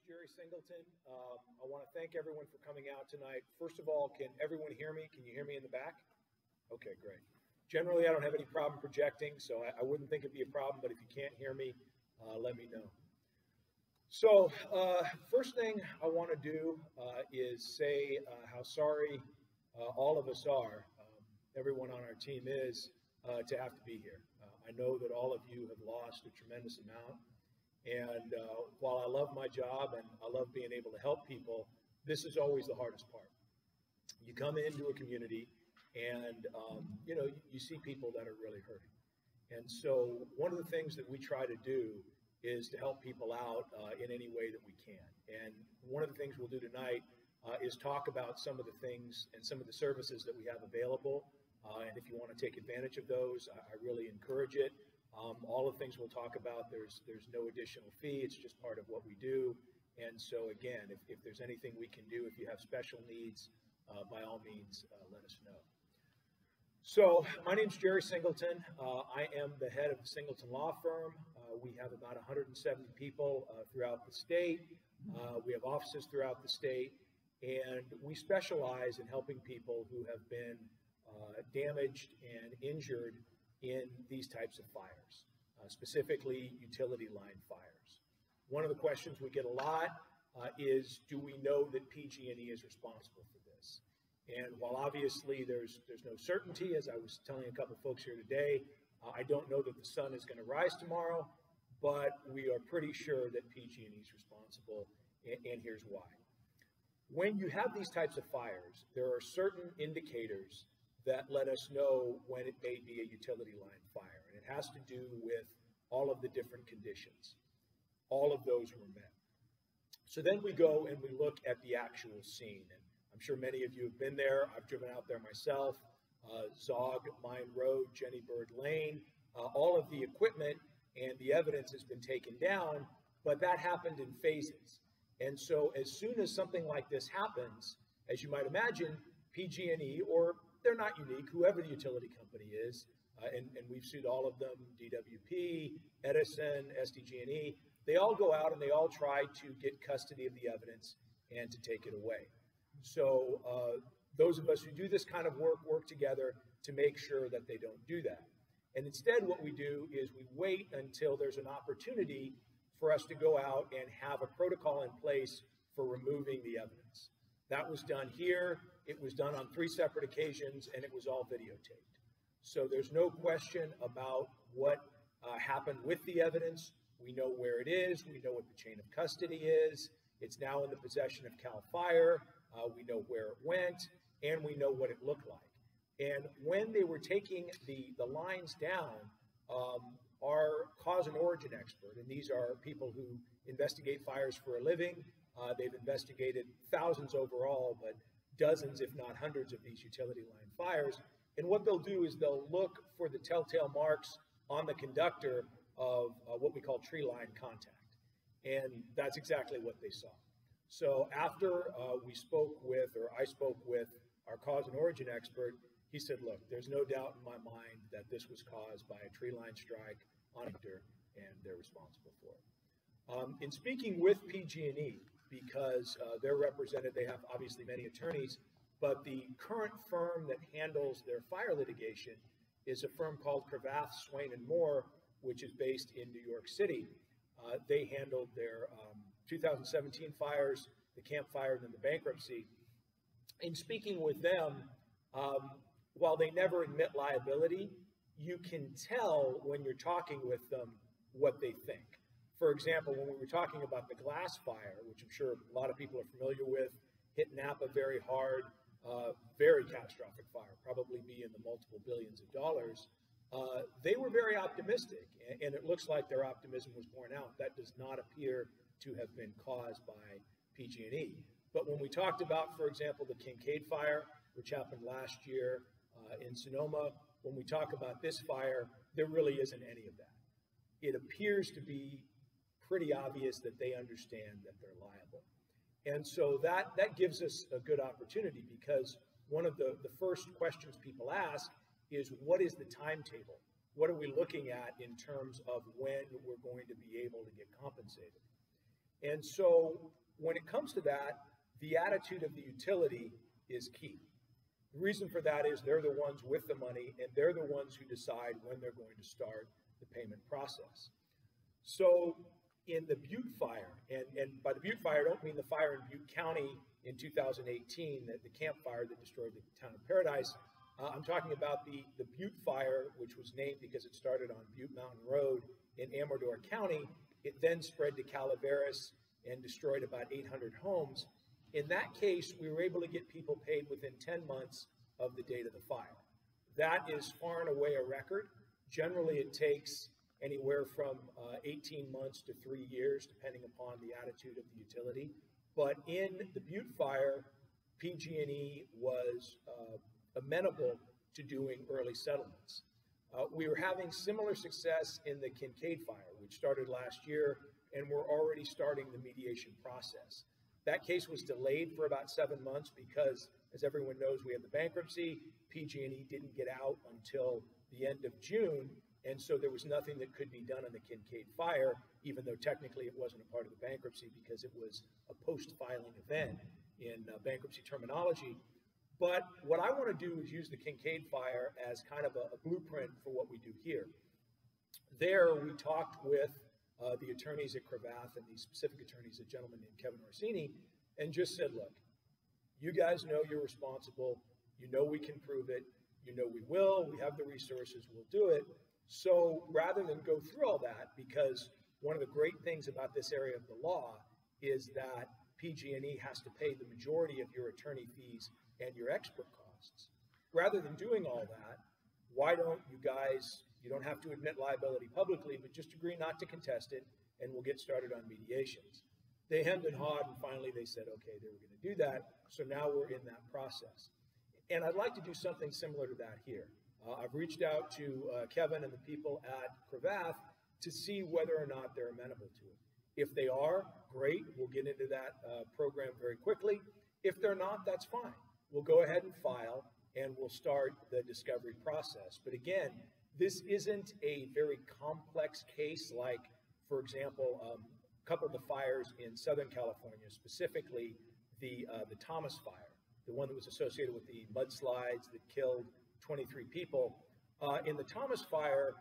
Gerald Singleton. I want to thank everyone for coming out tonight. First of all, can everyone hear me? Can you hear me in the back? Okay, great. Generally, I don't have any problem projecting, so I wouldn't think it'd be a problem, but if you can't hear me, let me know. So first thing I want to do is say how sorry all of us are, everyone on our team is, to have to be here. I know that all of you have lost a tremendous amount. And while I love my job and I love being able to help people, this is always the hardest part. You come into a community and, you see people that are really hurting. And so one of the things that we try to do is to help people out in any way that we can. And one of the things we'll do tonight is talk about some of the things and some of the services that we have available. And if you want to take advantage of those, I really encourage it. All of the things we'll talk about, there's no additional fee. It's just part of what we do. And so again, if there's anything we can do, if you have special needs, by all means, let us know. So my name's Gerald Singleton. I am the head of the Singleton Law Firm. We have about 170 people throughout the state. We have offices throughout the state, and we specialize in helping people who have been damaged and injured in these types of fires, specifically utility line fires. One of the questions we get a lot is, do we know that PG&E is responsible for this? And while obviously there's no certainty, as I was telling a couple folks here today, I don't know that the sun is going to rise tomorrow, but we are pretty sure that PG&E is responsible, and here's why. When you have these types of fires, there are certain indicators that let us know when it may be a utility line fire. And it has to do with all of the different conditions. All of those were met. So then we go and we look at the actual scene. And I'm sure many of you have been there. I've driven out there myself. Zogg, Mine Road, Jenny Bird Lane, all of the equipment and the evidence has been taken down, but that happened in phases. And so as soon as something like this happens, as you might imagine, PG&E, or they're not unique, whoever the utility company is, and we've sued all of them, DWP, Edison, SDG&E, they all go out and they all try to get custody of the evidence and to take it away. So those of us who do this kind of work together to make sure that they don't do that. And instead what we do is we wait until there's an opportunity for us to go out and have a protocol in place for removing the evidence. That was done here. It was done on 3 separate occasions, and it was all videotaped. So there's no question about what happened with the evidence. We know where it is. We know what the chain of custody is. It's now in the possession of CAL FIRE. We know where it went, and we know what it looked like. And when they were taking the lines down, our cause and origin expert, and these are people who investigate fires for a living. They've investigated thousands overall, but dozens, if not hundreds, of these utility line fires. And what they'll do is they'll look for the telltale marks on the conductor of what we call tree line contact. And that's exactly what they saw. So after I spoke with our cause and origin expert, he said, look, there's no doubt in my mind that this was caused by a tree line strike on a conductor, and they're responsible for it. In speaking with PG&E, because they're represented, they have obviously many attorneys, but the current firm that handles their fire litigation is a firm called Cravath, Swain & Moore, which is based in New York City. They handled their 2017 fires, the Camp Fire, and then the bankruptcy. In speaking with them, while they never admit liability, you can tell when you're talking with them what they think. For example, when we were talking about the glass fire, which I'm sure a lot of people are familiar with, hit Napa very hard, very catastrophic fire, probably be in the multiple billions of dollars. They were very optimistic, and it looks like their optimism was borne out. That does not appear to have been caused by PG&E. But when we talked about, for example, the Kincaid fire, which happened last year in Sonoma, when we talk about this fire, there really isn't any of that. It appears to be pretty obvious that they understand that they're liable. And so that gives us a good opportunity, because one of the first questions people ask is, what is the timetable? What are we looking at in terms of when we're going to be able to get compensated? And so when it comes to that, the attitude of the utility is key. The reason for that is they're the ones with the money, and they're the ones who decide when they're going to start the payment process. So in the Butte fire, and by the Butte fire, I don't mean the fire in Butte County in 2018, the campfire that destroyed the town of Paradise. I'm talking about the Butte fire, which was named because it started on Butte Mountain Road in Amador County. It then spread to Calaveras and destroyed about 800 homes. In that case, we were able to get people paid within 10 months of the date of the fire. That is far and away a record. Generally, it takes anywhere from 18 months to 3 years, depending upon the attitude of the utility. But in the Butte fire, PG&E was amenable to doing early settlements. We were having similar success in the Kincaid fire, which started last year, and we're already starting the mediation process. That case was delayed for about 7 months because, as everyone knows, we had the bankruptcy. PG&E didn't get out until the end of June, and so there was nothing that could be done on the Kincaid fire, even though technically it wasn't a part of the bankruptcy because it was a post-filing event in bankruptcy terminology. But what I want to do is use the Kincaid fire as kind of a blueprint for what we do here. There, we talked with the attorneys at Cravath and the specific attorneys, a gentleman named Kevin Orsini, and just said, look, you guys know you're responsible. You know we can prove it. You know we will. We have the resources. We'll do it. So rather than go through all that, because one of the great things about this area of the law is that PG&E has to pay the majority of your attorney fees and your expert costs. Rather than doing all that, why don't you guys, you don't have to admit liability publicly, but just agree not to contest it, and we'll get started on mediations. They hemmed and hawed, and finally they said, okay, they were going to do that. So now we're in that process. And I'd like to do something similar to that here. I've reached out to Kevin and the people at Cravath to see whether or not they're amenable to it. If they are, great. We'll get into that program very quickly. If they're not, that's fine. We'll go ahead and file, and we'll start the discovery process. But again, this isn't a very complex case like, for example, a couple of the fires in Southern California, specifically the Thomas fire, the one that was associated with the mudslides that killed 23 people. In the Thomas fire,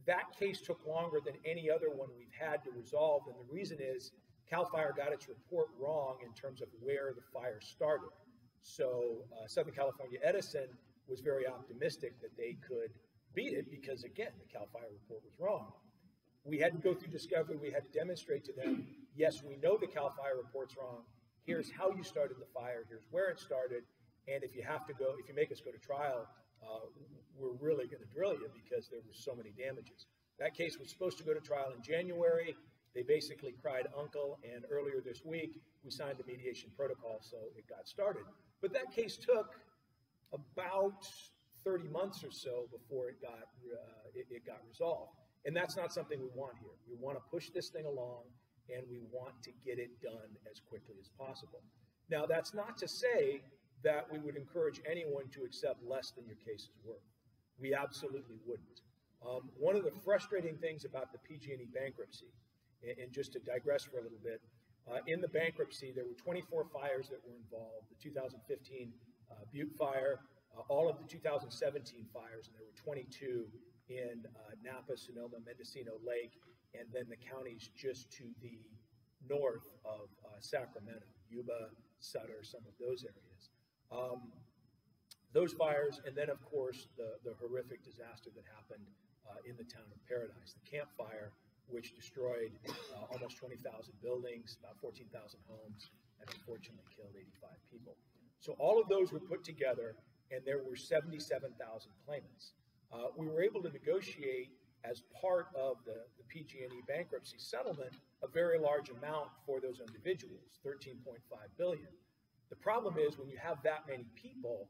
that case took longer than any other one we've had to resolve, and the reason is CAL FIRE got its report wrong in terms of where the fire started. So Southern California Edison was very optimistic that they could beat it because, again, the CAL FIRE report was wrong. We had to go through discovery. We had to demonstrate to them, yes, we know the CAL FIRE report's wrong. Here's how you started the fire. Here's where it started. And if you have to go, if you make us go to trial, we're really going to drill you because there were so many damages. That case was supposed to go to trial in January. They basically cried uncle, and earlier this week, we signed the mediation protocol, so it got started. But that case took about 30 months or so before it got resolved. And that's not something we want here. We want to push this thing along, and we want to get it done as quickly as possible. Now, that's not to say that we would encourage anyone to accept less than your case is worth. We absolutely wouldn't. One of the frustrating things about the PG&E bankruptcy, and just to digress for a little bit, in the bankruptcy, there were 24 fires that were involved, the 2015 Butte fire, all of the 2017 fires, and there were 22 in Napa, Sonoma, Mendocino Lake, and then the counties just to the north of Sacramento, Yuba, Sutter, some of those areas. Those fires, and then, of course, the horrific disaster that happened in the town of Paradise, the Camp Fire, which destroyed almost 20,000 buildings, about 14,000 homes, and unfortunately killed 85 people. So all of those were put together, and there were 77,000 claimants. We were able to negotiate, as part of the PG&E bankruptcy settlement, a very large amount for those individuals, $13.5 billion. The problem is when you have that many people,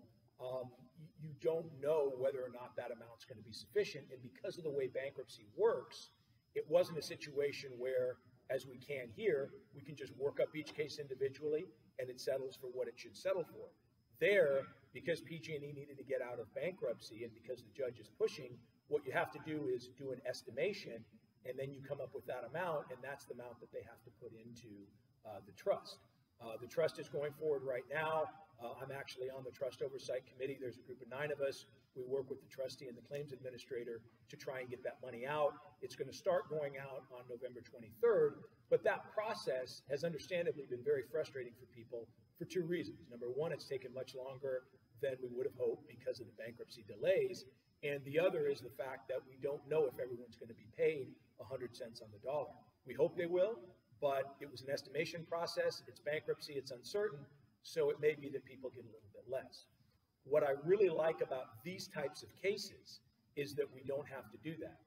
you don't know whether or not that amount's going to be sufficient. And because of the way bankruptcy works, it wasn't a situation where, as we can here, we can just work up each case individually and it settles for what it should settle for. There, because PG&E needed to get out of bankruptcy and because the judge is pushing, what you have to do is do an estimation and then you come up with that amount, and that's the amount that they have to put into the trust. The trust is going forward right now. I'm actually on the trust oversight committee. There's a group of 9 of us. We work with the trustee and the claims administrator to try and get that money out. It's going to start going out on November 23rd, but that process has understandably been very frustrating for people for 2 reasons. Number one, it's taken much longer than we would have hoped because of the bankruptcy delays. And the other is the fact that we don't know if everyone's going to be paid 100 cents on the dollar. We hope they will, but it was an estimation process. It's bankruptcy, it's uncertain, so it may be that people get a little bit less. What I really like about these types of cases is that we don't have to do that.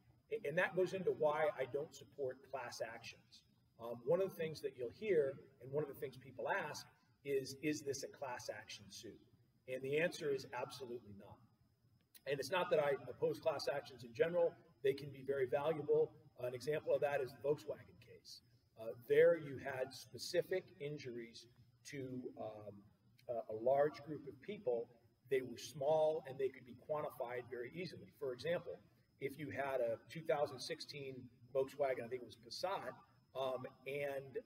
And that goes into why I don't support class actions. One of the things that you'll hear, and one of the things people ask, is this a class action suit? And the answer is absolutely not. And it's not that I oppose class actions in general. They can be very valuable. An example of that is the Volkswagen case. There you had specific injuries to a large group of people. They were small and they could be quantified very easily. For example, if you had a 2016 Volkswagen, I think it was Passat, and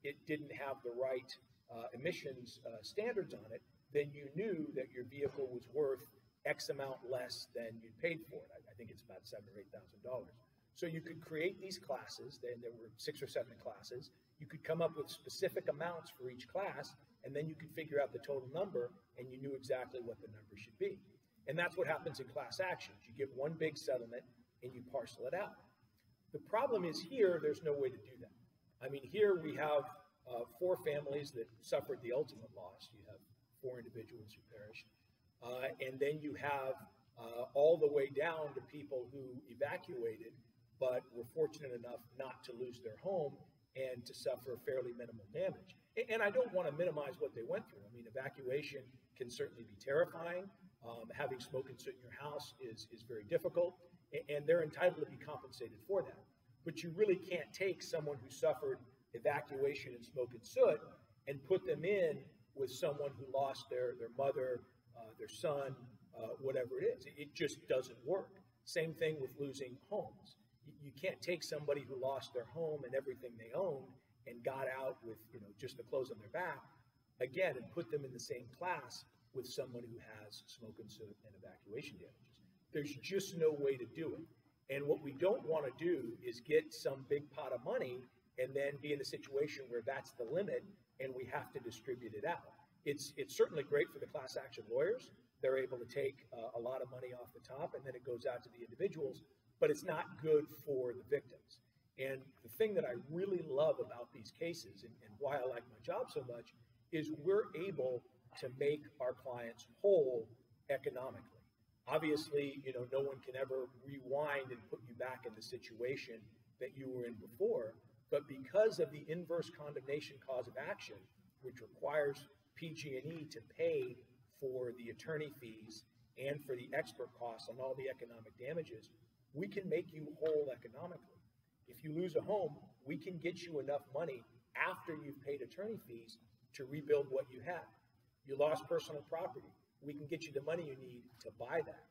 it didn't have the right emissions standards on it, then you knew that your vehicle was worth X amount less than you'd paid for it. I think it's about $7,000 or $8,000. So you could create these classes, then there were 6 or 7 classes. You could come up with specific amounts for each class, and then you could figure out the total number, and you knew exactly what the number should be. And that's what happens in class actions. You get one big settlement, and you parcel it out. The problem is here, there's no way to do that. I mean, here we have 4 families that suffered the ultimate loss. You have 4 individuals who perished. And then you have all the way down to people who evacuated, but were fortunate enough not to lose their home and to suffer fairly minimal damage. And I don't want to minimize what they went through. I mean, evacuation can certainly be terrifying. Having smoke and soot in your house is very difficult, and they're entitled to be compensated for that. But you really can't take someone who suffered evacuation and smoke and soot and put them in with someone who lost their mother, their son, whatever it is. It just doesn't work. Same thing with losing homes. You can't take somebody who lost their home and everything they owned and got out with just the clothes on their back, again, and put them in the same class with someone who has smoke and soot and evacuation damages. There's just no way to do it. And what we don't want to do is get some big pot of money and then be in a situation where that's the limit and we have to distribute it out. It's certainly great for the class action lawyers. They're able to take a lot of money off the top and then it goes out to the individuals, but it's not good for the victims. And the thing that I really love about these cases and why I like my job so much is we're able to make our clients whole economically. Obviously, no one can ever rewind and put you back in the situation that you were in before, but because of the inverse condemnation cause of action, which requires PG&E to pay for the attorney fees and for the expert costs on all the economic damages, we can make you whole economically. If you lose a home, we can get you enough money after you've paid attorney fees to rebuild what you had. You lost personal property. We can get you the money you need to buy that.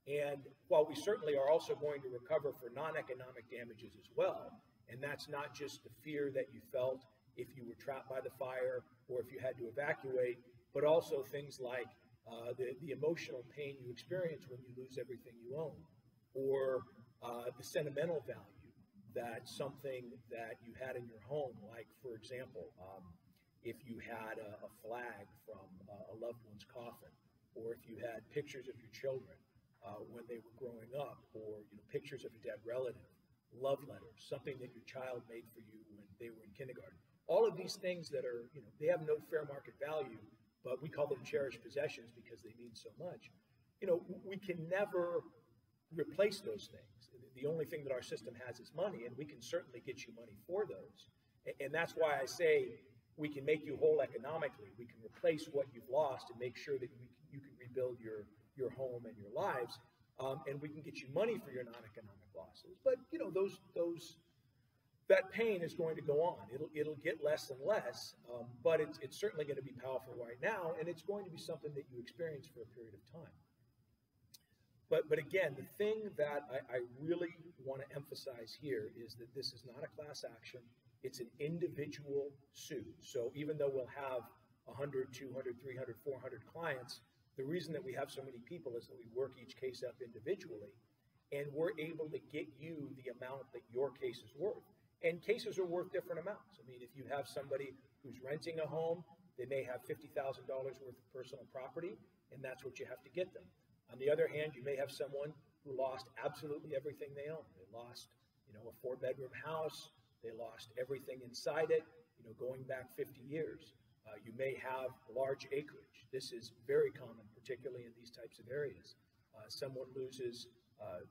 And while we certainly are also going to recover for non-economic damages as well, and that's not just the fear that you felt if you were trapped by the fire or if you had to evacuate, but also things like the emotional pain you experience when you lose everything you own, or the sentimental value that something that you had in your home, like, for example, if you had a flag from a loved one's coffin, or if you had pictures of your children when they were growing up, or pictures of a dead relative, love letters, something that your child made for you when they were in kindergarten. All of these things that are, they have no fair market value, but we call them cherished possessions because they mean so much. We can never replace those things. The only thing that our system has is money, and we can certainly get you money for those. And that's why I say we can make you whole economically. We can replace what you've lost and make sure that you can rebuild your home and your lives, and we can get you money for your non-economic losses. But that pain is going to go on. It'll get less and less, but it's certainly going to be powerful right now, and it's going to be something that you experience for a period of time. But again, the thing that I really want to emphasize here is that this is not a class action. It's an individual suit. So even though we'll have 100, 200, 300, 400 clients, the reason that we have so many people is that we work each case up individually, and we're able to get you the amount that your case is worth. And cases are worth different amounts. I mean, if you have somebody who's renting a home, they may have $50,000 worth of personal property, and that's what you have to get them. On the other hand, you may have someone who lost absolutely everything they own. They lost, a 4-bedroom house. They lost everything inside it, going back 50 years. You may have large acreage. This is very common, particularly in these types of areas. Someone loses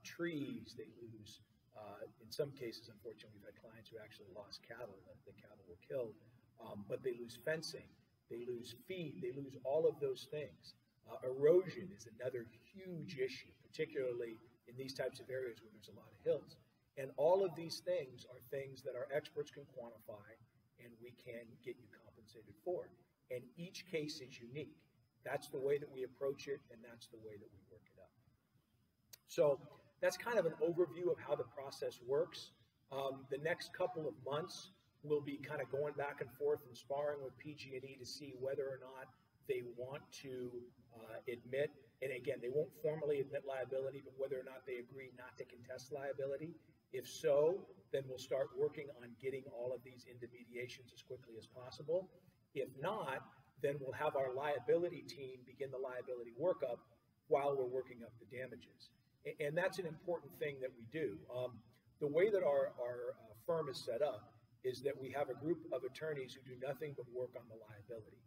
trees. They lose, in some cases, unfortunately, we've had clients who actually lost cattle. The cattle were killed. But they lose fencing. They lose feed. They lose all of those things. Erosion is another huge issue, particularly in these types of areas where there's a lot of hills. And all of these things are things that our experts can quantify and we can get you compensated for. And each case is unique. That's the way that we approach it, and that's the way that we work it up. So that's kind of an overview of how the process works. The next couple of months, we'll be kind of going back and forth and sparring with PG&E to see whether or not they want to admit, and again, they won't formally admit liability, but whether or not they agree not to contest liability. If so, then we'll start working on getting all of these into mediations as quickly as possible. If not, then we'll have our liability team begin the liability workup while we're working up the damages. And that's an important thing that we do. The way that our firm is set up is that we have a group of attorneys who do nothing but work on the liability.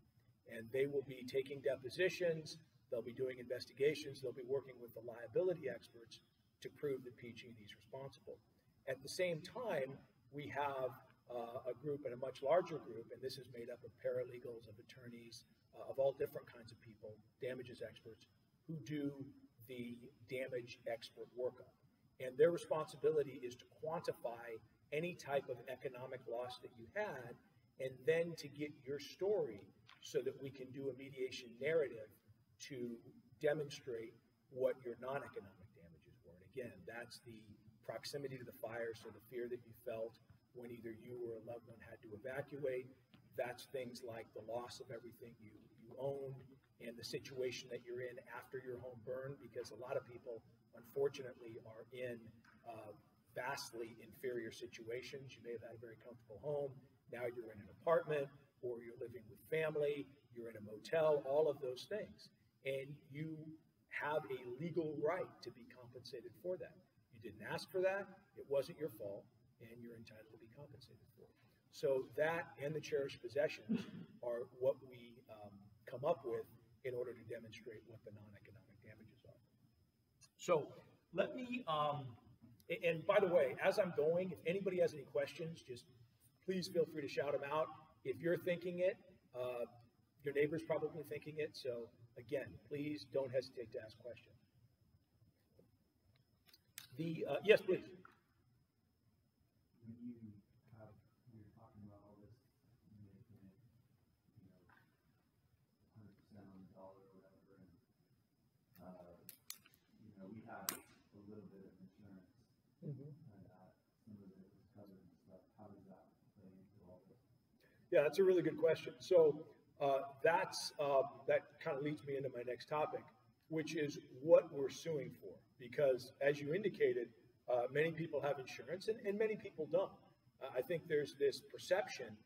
And they will be taking depositions, they'll be doing investigations, they'll be working with the liability experts to prove that PG&E is responsible. At the same time, we have a group, and a much larger group, and this is made up of paralegals, of attorneys, of all different kinds of people, damages experts, who do the damage expert workup. And their responsibility is to quantify any type of economic loss that you had, and then to get your story so that we can do a mediation narrative to demonstrate what your non-economic damages were. And again, that's the proximity to the fire, so the fear that you felt when either you or a loved one had to evacuate. That's things like the loss of everything you owned and the situation that you're in after your home burned, because a lot of people, unfortunately, are in vastly inferior situations. You may have had a very comfortable home. Now you're in an apartment, or you're living with family, you're in a motel, all of those things. And you have a legal right to be compensated for that. You didn't ask for that, it wasn't your fault, and you're entitled to be compensated for it. So that and the cherished possessions are what we come up with in order to demonstrate what the non-economic damages are. So let me, and by the way, as I'm going, if anybody has any questions, just please feel free to shout them out. If you're thinking it, your neighbor's probably thinking it. So again, please don't hesitate to ask questions. Yes, please. When you're talking about all this, making it, 100% on the dollar or whatever, and we had a little bit of insurance, and some of it was covered and stuff. How does that play into all this? Yeah, that's a really good question. So that kind of leads me into my next topic, which is what we're suing for. Because as you indicated, many people have insurance and many people don't. I think there's this perception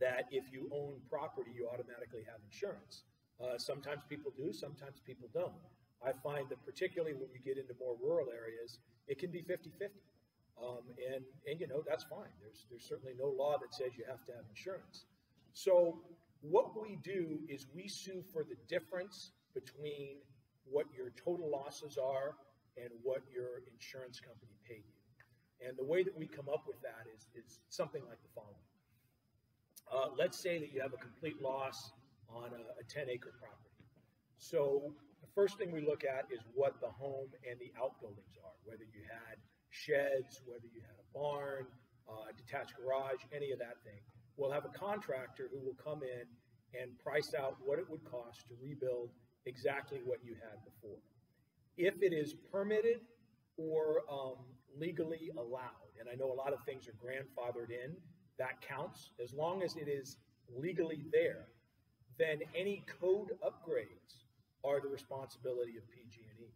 that if you own property, you automatically have insurance. Sometimes people do, sometimes people don't. I find that particularly when you get into more rural areas, it can be 50-50. And that's fine. There's certainly no law that says you have to have insurance. So what we do is we sue for the difference between what your total losses are and what your insurance company paid you. And the way that we come up with that is something like the following. Let's say that you have a complete loss on a 10-acre property. So the first thing we look at is what the home and the outbuildings are, whether you had sheds, whether you had a barn, a detached garage, any of that thing. We'll have a contractor who will come in and price out what it would cost to rebuild exactly what you had before. If it is permitted or legally allowed, and I know a lot of things are grandfathered in, that counts. As long as it is legally there, then any code upgrades are the responsibility of PG&E.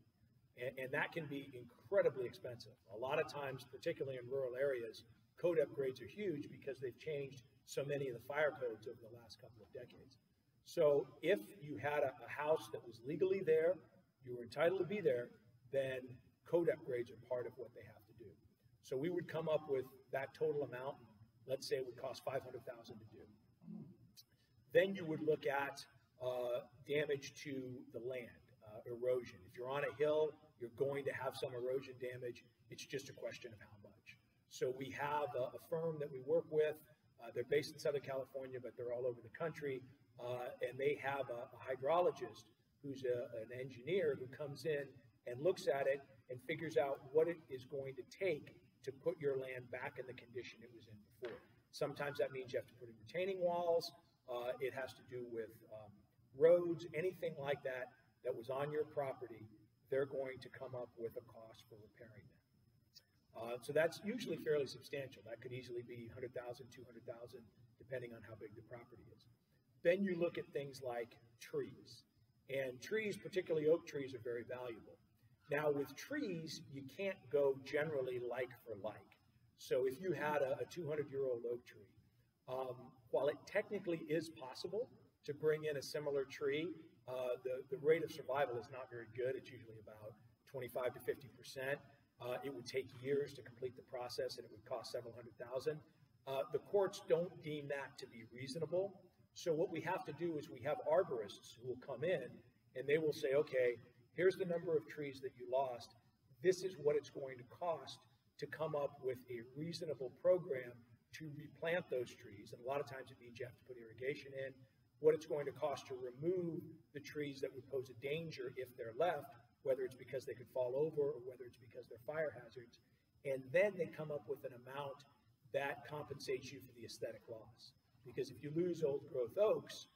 And that can be incredibly expensive. A lot of times, particularly in rural areas, code upgrades are huge because they've changed so many of the fire codes over the last couple of decades. So if you had a house that was legally there, you were entitled to be there, then code upgrades are part of what they have to do. So we would come up with that total amount. Let's say it would cost $500,000 to do. Then you would look at damage to the land, erosion. If you're on a hill, you're going to have some erosion damage. It's just a question of how much. So we have a firm that we work with. They're based in Southern California, but they're all over the country. And they have a hydrologist who's an engineer who comes in and looks at it and figures out what it is going to take to put your land back in the condition it was in before. Sometimes that means you have to put in retaining walls. It has to do with roads, anything like that that was on your property. They're going to come up with a cost for repairing them. So that's usually fairly substantial. That could easily be $100,000, $200,000, depending on how big the property is. Then you look at things like trees. And trees, particularly oak trees, are very valuable. Now with trees, you can't go generally like for like. So if you had a 200-year-old oak tree, while it technically is possible to bring in a similar tree, the rate of survival is not very good. It's usually about 25 to 50%. It would take years to complete the process, and it would cost several $100,000. The courts don't deem that to be reasonable. So what we have to do is we have arborists who will come in, and they will say, okay, here's the number of trees that you lost. This is what it's going to cost to come up with a reasonable program to replant those trees. And a lot of times it means you have to put irrigation in. What it's going to cost to remove the trees that would pose a danger if they're left, whether it's because they could fall over or whether it's because they're fire hazards. And then they come up with an amount that compensates you for the aesthetic loss. Because if you lose old growth oaks,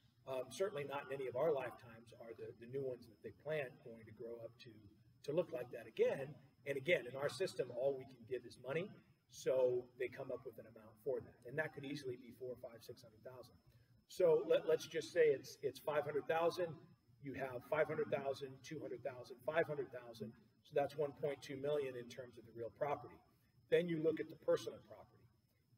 certainly not in any of our lifetimes are the new ones that they plant going to grow up to look like that again. And again, in our system, all we can give is money. So they come up with an amount for that. And that could easily be $400,000, $500,000, $600,000. So let's just say it's $500,000. You have $500,000, $200,000, $500,000. So that's $1.2 million in terms of the real property. Then you look at the personal property.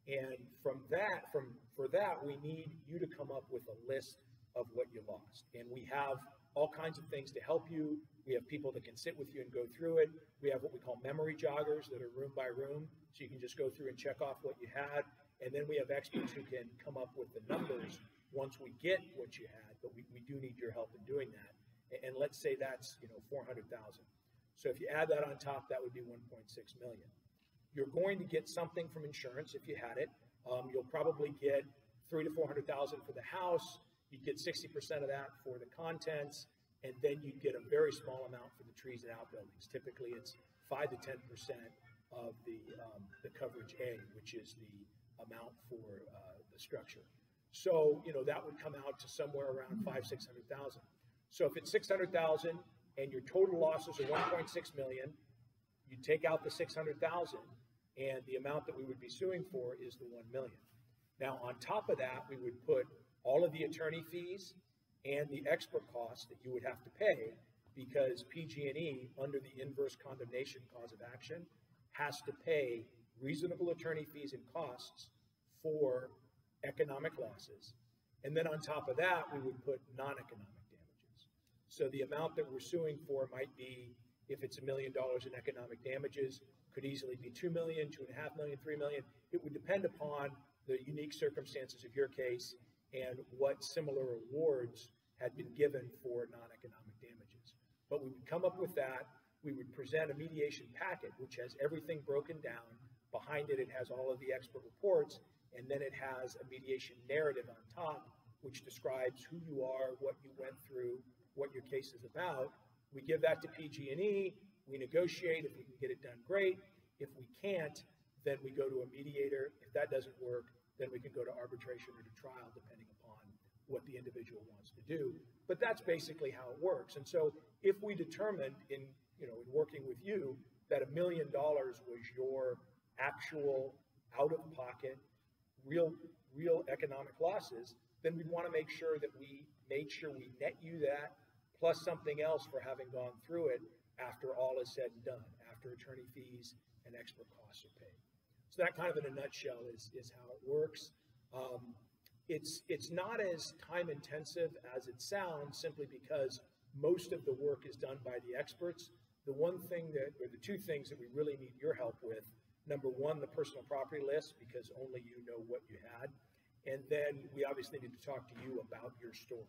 And for that, we need you to come up with a list of what you lost. And we have all kinds of things to help you. We have people that can sit with you and go through it. We have what we call memory joggers that are room by room. So you can just go through and check off what you had. And then we have experts who can come up with the numbers once we get what you had, but we do need your help in doing that. And let's say that's, $400,000. So if you add that on top, that would be $1.6 million. You're going to get something from insurance if you had it. You'll probably get $300,000 to $400,000 for the house. You'd get 60% of that for the contents, and then you'd get a very small amount for the trees and outbuildings. Typically, it's 5 to 10% of the coverage A, which is the amount for the structure. So, that would come out to somewhere around $500,000, $600,000. So if it's $600,000 and your total losses are $1.6 million, you take out the $600,000, and the amount that we would be suing for is the $1 million. Now, on top of that, we would put all of the attorney fees and the expert costs that you would have to pay, because PG&E, under the inverse condemnation cause of action, has to pay reasonable attorney fees and costs for economic losses. And then on top of that, we would put non-economic damages. So the amount that we're suing for might be, if it's $1 million in economic damages, could easily be $2 million, $2.5 million, $3 million. It would depend upon the unique circumstances of your case and what similar awards had been given for non-economic damages. But we would come up with that. We would present a mediation packet, which has everything broken down. Behind it, it has all of the expert reports, and then it has a mediation narrative on top, which describes who you are, what you went through, what your case is about. We give that to PG&E. We negotiate. If we can get it done, great. If we can't, then we go to a mediator. If that doesn't work, then we can go to arbitration or to trial, depending upon what the individual wants to do. But that's basically how it works. And so if we determined in in working with you, that $1 million was your actual out-of-pocket, real economic losses, then we'd want to make sure that we made sure we net you that, plus something else for having gone through it after all is said and done, after attorney fees and expert costs are paid. So that kind of in a nutshell is how it works. It's not as time intensive as it sounds, simply because most of the work is done by the experts. The one thing or the two things that we really need your help with, number one, the personal property list, because only you know what you had. And then we obviously need to talk to you about your story.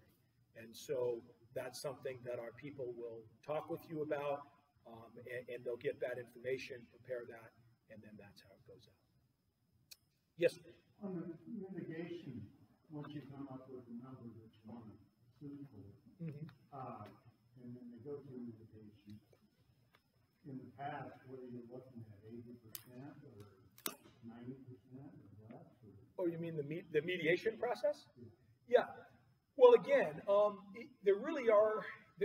And so that's something that our people will talk with you about, and they'll get that information, prepare that, and then that's how it goes out. Yes? On the mitigation, once you come up with a number that you want to sue for, and then they go through mitigation, in the past, what are you looking at, 80% or 90% or less? Oh, you mean the mediation process? Yeah. Well, again, there really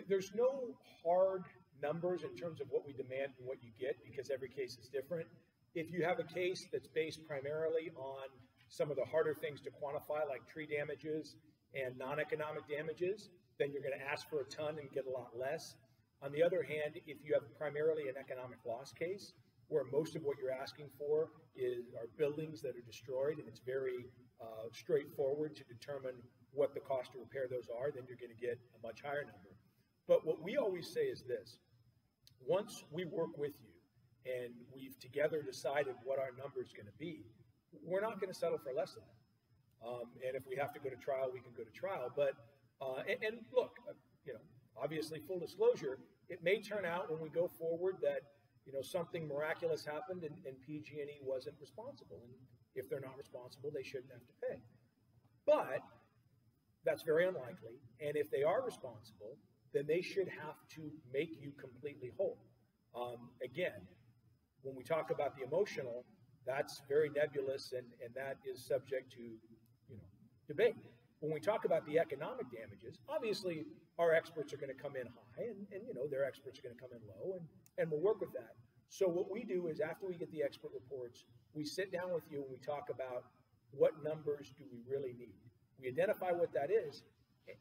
there's no hard numbers in terms of what we demand and what you get, because every case is different. If you have a case that's based primarily on some of the harder things to quantify, like tree damages and non-economic damages, then you're going to ask for a ton and get a lot less. On the other hand, if you have primarily an economic loss case, where most of what you're asking for are buildings that are destroyed, and it's very straightforward to determine what the cost to repair those are, then you're going to get a much higher number. But what we always say is this: once we work with you and we've together decided what our number is going to be, we're not going to settle for less than that. And if we have to go to trial, we can go to trial. But and look, obviously, full disclosure, it may turn out when we go forward that something miraculous happened and PG&E wasn't responsible. And if they're not responsible, they shouldn't have to pay. But that's very unlikely. And if they are responsible, then they should have to make you completely whole. Again, when we talk about the emotional, that's very nebulous, and that is subject to debate. When we talk about the economic damages, obviously our experts are going to come in high, and their experts are going to come in low, and we'll work with that. So what we do is, after we get the expert reports, we sit down with you and we talk about what numbers do we really need. We identify what that is,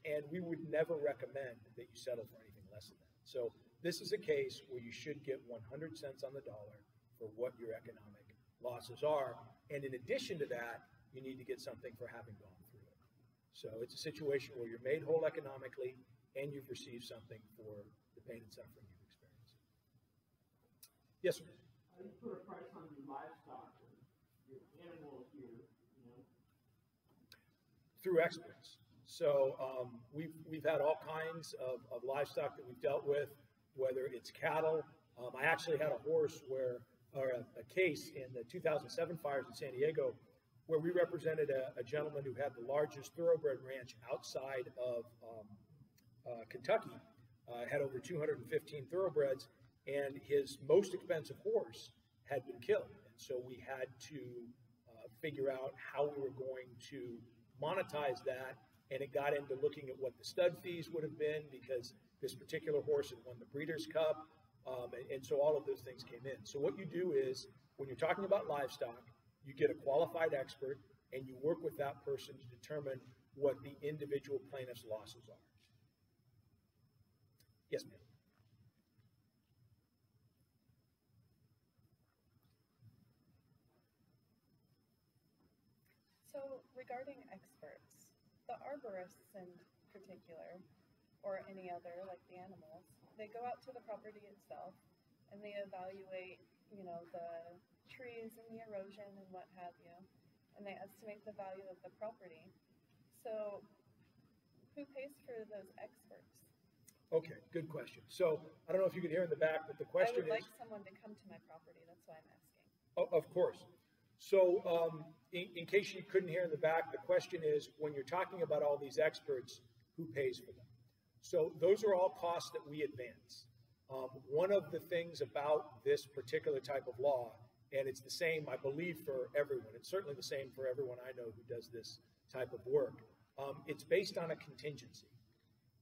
and we would never recommend that you settle for anything less than that. So this is a case where you should get 100 cents on the dollar for what your economic losses are. And in addition to that, you need to get something for having gone through it. So it's a situation where you're made whole economically and you've received something for the pain and suffering you've experienced. Yes, sir? You put a price on your livestock or your animals here, Through experts. So we've had all kinds of livestock that we've dealt with, whether it's cattle. I actually had a case in the 2007 fires in San Diego, where we represented a gentleman who had the largest thoroughbred ranch outside of Kentucky, had over 215 thoroughbreds, and his most expensive horse had been killed. And so we had to figure out how we were going to monetize that, and it got into looking at what the stud fees would have been, because this particular horse had won the Breeders' Cup, and so all of those things came in. So what you do is, when you're talking about livestock, you get a qualified expert, and you work with that person to determine what the individual plaintiff's losses are. Yes, ma'am. So regarding experts, the arborists in particular, or any other, like the animals, they go out to the property itself and they evaluate, the trees and the erosion and what have you, and they estimate the value of the property. So who pays for those experts? Okay, good question. So I don't know if you could hear in the back, but the question is... I would like someone to come to my property, that's why I'm asking. Oh, of course. So in case you couldn't hear in the back, the question is, when you're talking about all these experts, who pays for them? So those are all costs that we advance. One of the things about this particular type of law, and it's the same, I believe, for everyone, it's certainly the same for everyone I know who does this type of work, it's based on a contingency.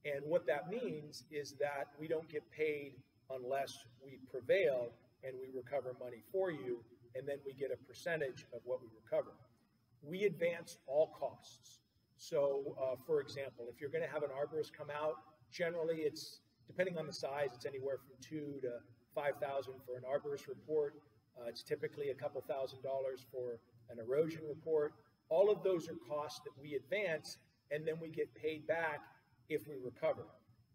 And what that means is that we don't get paid unless we prevail and we recover money for you, and then we get a percentage of what we recover. We advance all costs. So, for example, if you're going to have an arborist come out, generally it's, depending on the size, it's anywhere from $2,000 to $5,000 for an arborist report. It's typically a couple $1,000s for an erosion report. All of those are costs that we advance, and then we get paid back if we recover.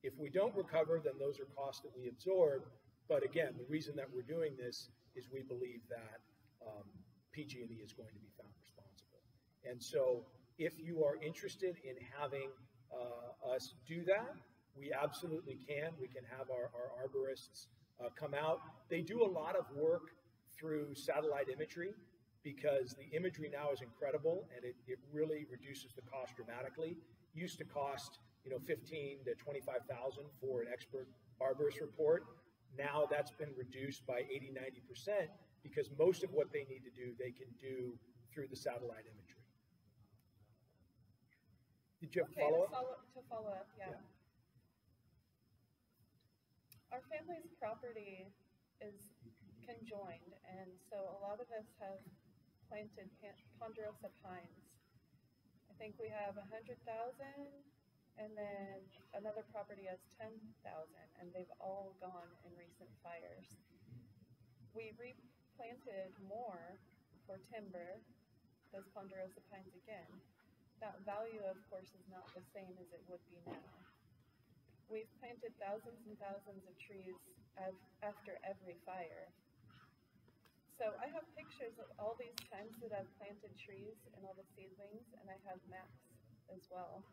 If we don't recover, then those are costs that we absorb. But again, the reason that we're doing this is we believe that PG&E is going to be found responsible. And so if you are interested in having us do that, we absolutely can. We can have our arborists come out. They do a lot of work through satellite imagery because the imagery now is incredible and it really reduces the cost dramatically. Used to cost, $15,000 to $25,000 for an expert arborist report. Now that's been reduced by 80–90% because most of what they need to do, they can do through the satellite imagery. Did you have a follow-up? To follow up, yeah. Our family's property is conjoined, and so a lot of us have planted ponderosa pines. I think we have 100,000, and then another property has 10,000, and they've all gone in recent fires. We replanted more for timber, those ponderosa pines again. That value, of course, is not the same as it would be now. We've planted thousands and thousands of trees after every fire. So I have pictures of all these times that I've planted trees and all the seedlings, and I have maps as well.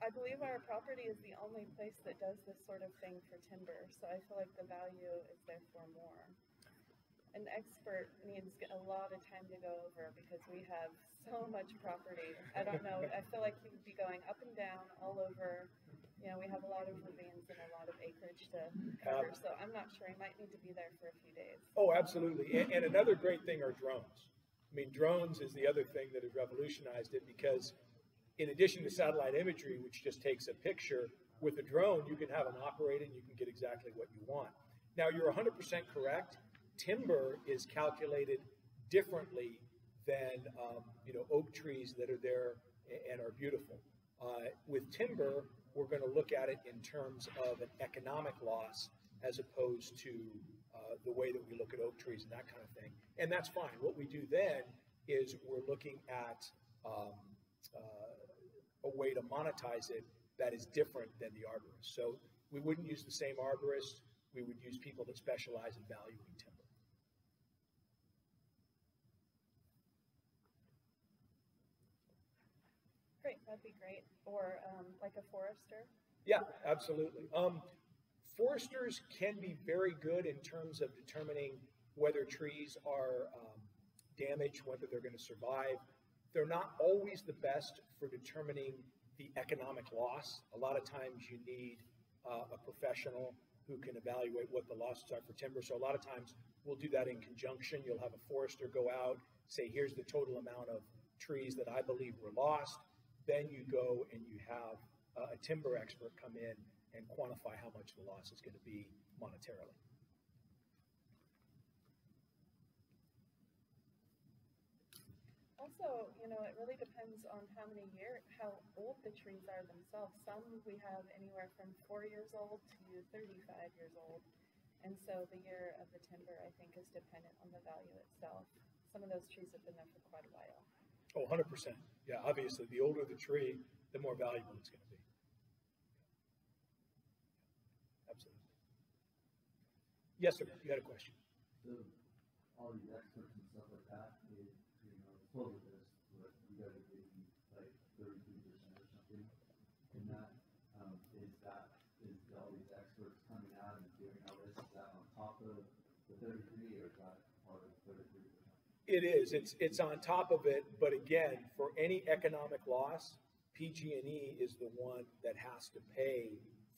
I believe our property is the only place that does this sort of thing for timber, so I feel like the value is therefore more. An expert needs a lot of time to go over because we have so much property. I don't know, I feel like he would be going up and down all over. We have a lot of ravines and a lot of acreage to cover, so I'm not sure. He might need to be there for a few days. Oh, absolutely. And another great thing are drones. I mean, drones is the other thing that has revolutionized it because in addition to satellite imagery, which just takes a picture, with a drone, you can have them operated and you can get exactly what you want. Now, you're 100% correct. Timber is calculated differently than, oak trees that are there and are beautiful. With timber, we're going to look at it in terms of an economic loss as opposed to the way that we look at oak trees and that kind of thing. And that's fine. What we do then is we're looking at a way to monetize it that is different than the arborist. So we wouldn't use the same arborist. We would use people that specialize in valuing timber. Great, that'd be great. Or like a forester? Yeah, absolutely. Foresters can be very good in terms of determining whether trees are damaged, whether they're going to survive. They're not always the best for determining the economic loss. A lot of times you need a professional who can evaluate what the losses are for timber. So a lot of times we'll do that in conjunction. You'll have a forester go out, say, here's the total amount of trees that I believe were lost. Then you go and you have a timber expert come in and quantify how much the loss is going to be monetarily. Also, it really depends on how old the trees are themselves. Some we have anywhere from 4 years old to 35 years old. And so the year of the timber, I think, is dependent on the value itself. Some of those trees have been there for quite a while. Oh, 100%. Yeah, obviously, the older the tree, the more valuable it's going to be. Absolutely. Yes, sir. You had a question. So all these experts and stuff like that, totally this, but you guys are getting like 33% or something. And that, is all these experts coming out and giving all this, is that on top of the 33 or is that part of 33%? It is. It's on top of it, but again, for any economic loss, PG&E is the one that has to pay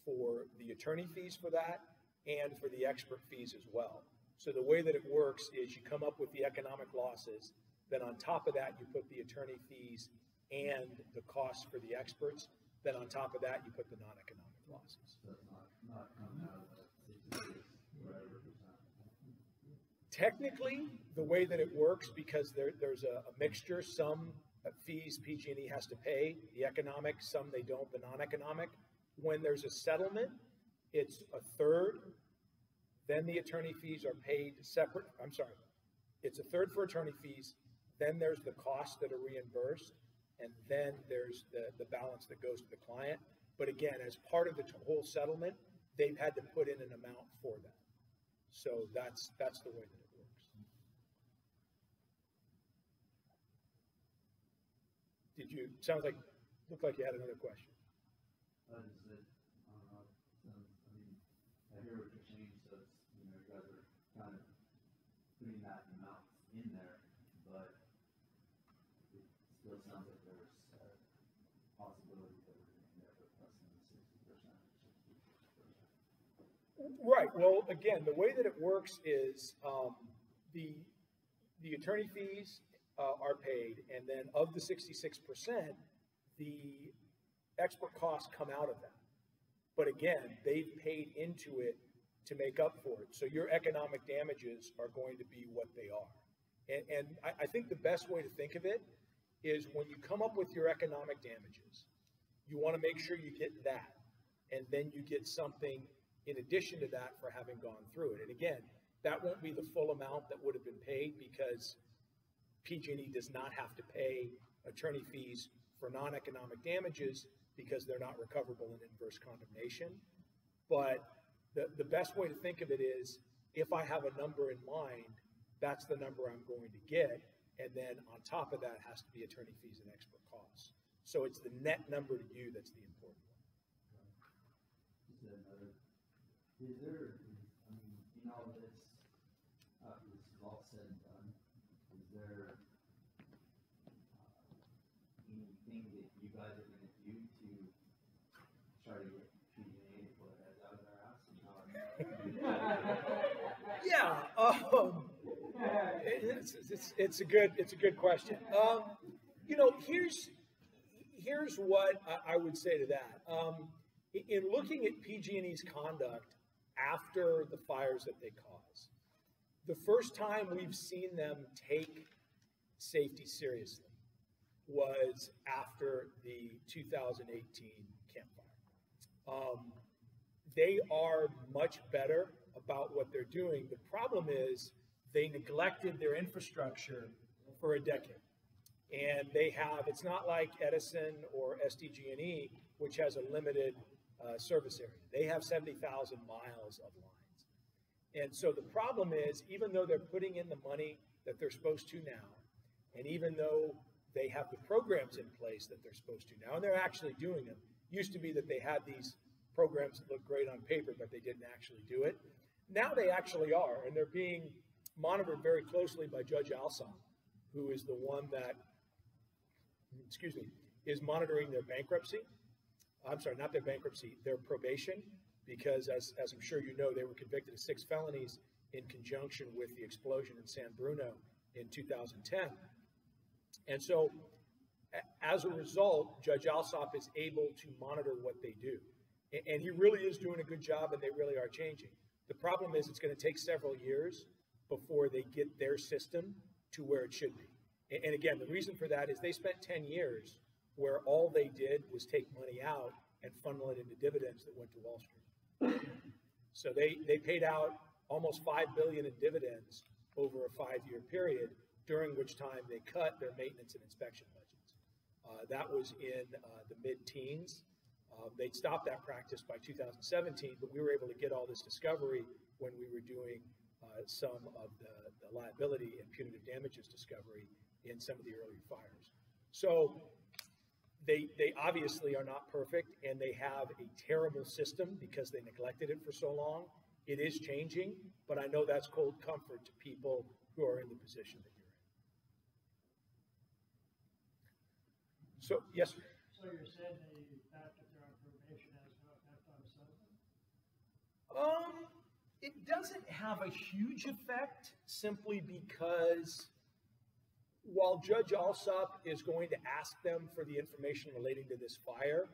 for the attorney fees for that and for the expert fees as well. So the way that it works is you come up with the economic losses, then on top of that, you put the attorney fees and the costs for the experts. Then on top of that, you put the non-economic losses. So it's not coming out of that 66, whatever percent. Technically, the way that it works, because there's a mixture, some fees PG&E has to pay, the economic, some they don't, the non-economic. When there's a settlement, it's a third, then the attorney fees are paid separate. I'm sorry, it's a third for attorney fees, then there's the costs that are reimbursed, and then there's the balance that goes to the client. But again, as part of the whole settlement, they've had to put in an amount for that. So that's the way that it works. Looked like you had another question. I don't know, I hear what you're saying, so it's, you guys are kind of putting that amount in there, but it still sounds like there's a possibility that we're going to end up with less than 60% or 66%. Right. Well, again, the way that it works is the attorney fees are paid, and then of the 66%, the expert costs come out of that. But again, they've paid into it to make up for it. So your economic damages are going to be what they are. And I think the best way to think of it is when you come up with your economic damages, you want to make sure you get that, and then you get something in addition to that for having gone through it. And again, that won't be the full amount that would have been paid, because PG&E does not have to pay attorney fees for non-economic damages because they're not recoverable in inverse condemnation. But the best way to think of it is, if I have a number in mind, that's the number I'm going to get, and then on top of that has to be attorney fees and expert costs. So it's the net number to you that's the important one. Is there, I mean, this, after this is all said and done, is there anything that you guys are going to do to try to get PG&E to pull their heads out of their ass? Yeah, it's a good question. Here's what I would say to that. In looking at PG&E's conduct after the fires that they caused, the first time we've seen them take safety seriously was after the 2018 Camp Fire. They are much better about what they're doing. The problem is they neglected their infrastructure for a decade. And it's not like Edison or SDG&E, which has a limited service area. They have 70,000 miles of lines. And so the problem is, even though they're putting in the money that they're supposed to now, and even though they have the programs in place that they're supposed to now, and they're actually doing them, used to be that they had these programs that look great on paper, but they didn't actually do it. Now they actually are, and they're being monitored very closely by Judge Alsop, who is the one that, is monitoring their bankruptcy. I'm sorry, not their bankruptcy, their probation, because as I'm sure you know, they were convicted of 6 felonies in conjunction with the explosion in San Bruno in 2010. And so as a result, Judge Alsop is able to monitor what they do. And he really is doing a good job, and they really are changing. The problem is it's going to take several years before they get their system to where it should be. And again, the reason for that is they spent 10 years where all they did was take money out and funnel it into dividends that went to Wall Street. So they paid out almost $5 billion in dividends over a 5-year period, during which time they cut their maintenance and inspection budgets. That was in the mid-teens. They'd stopped that practice by 2017, but we were able to get all this discovery when we were doing some of the liability and punitive damages discovery in some of the earlier fires. So they obviously are not perfect, and they have a terrible system because they neglected it for so long. It is changing, but I know that's cold comfort to people who are in the position that you're in. So, yes, sir. So you're saying the fact that they're on probation has no effect on settlement? It doesn't have a huge effect, simply because while Judge Alsop is going to ask them for the information relating to this fire,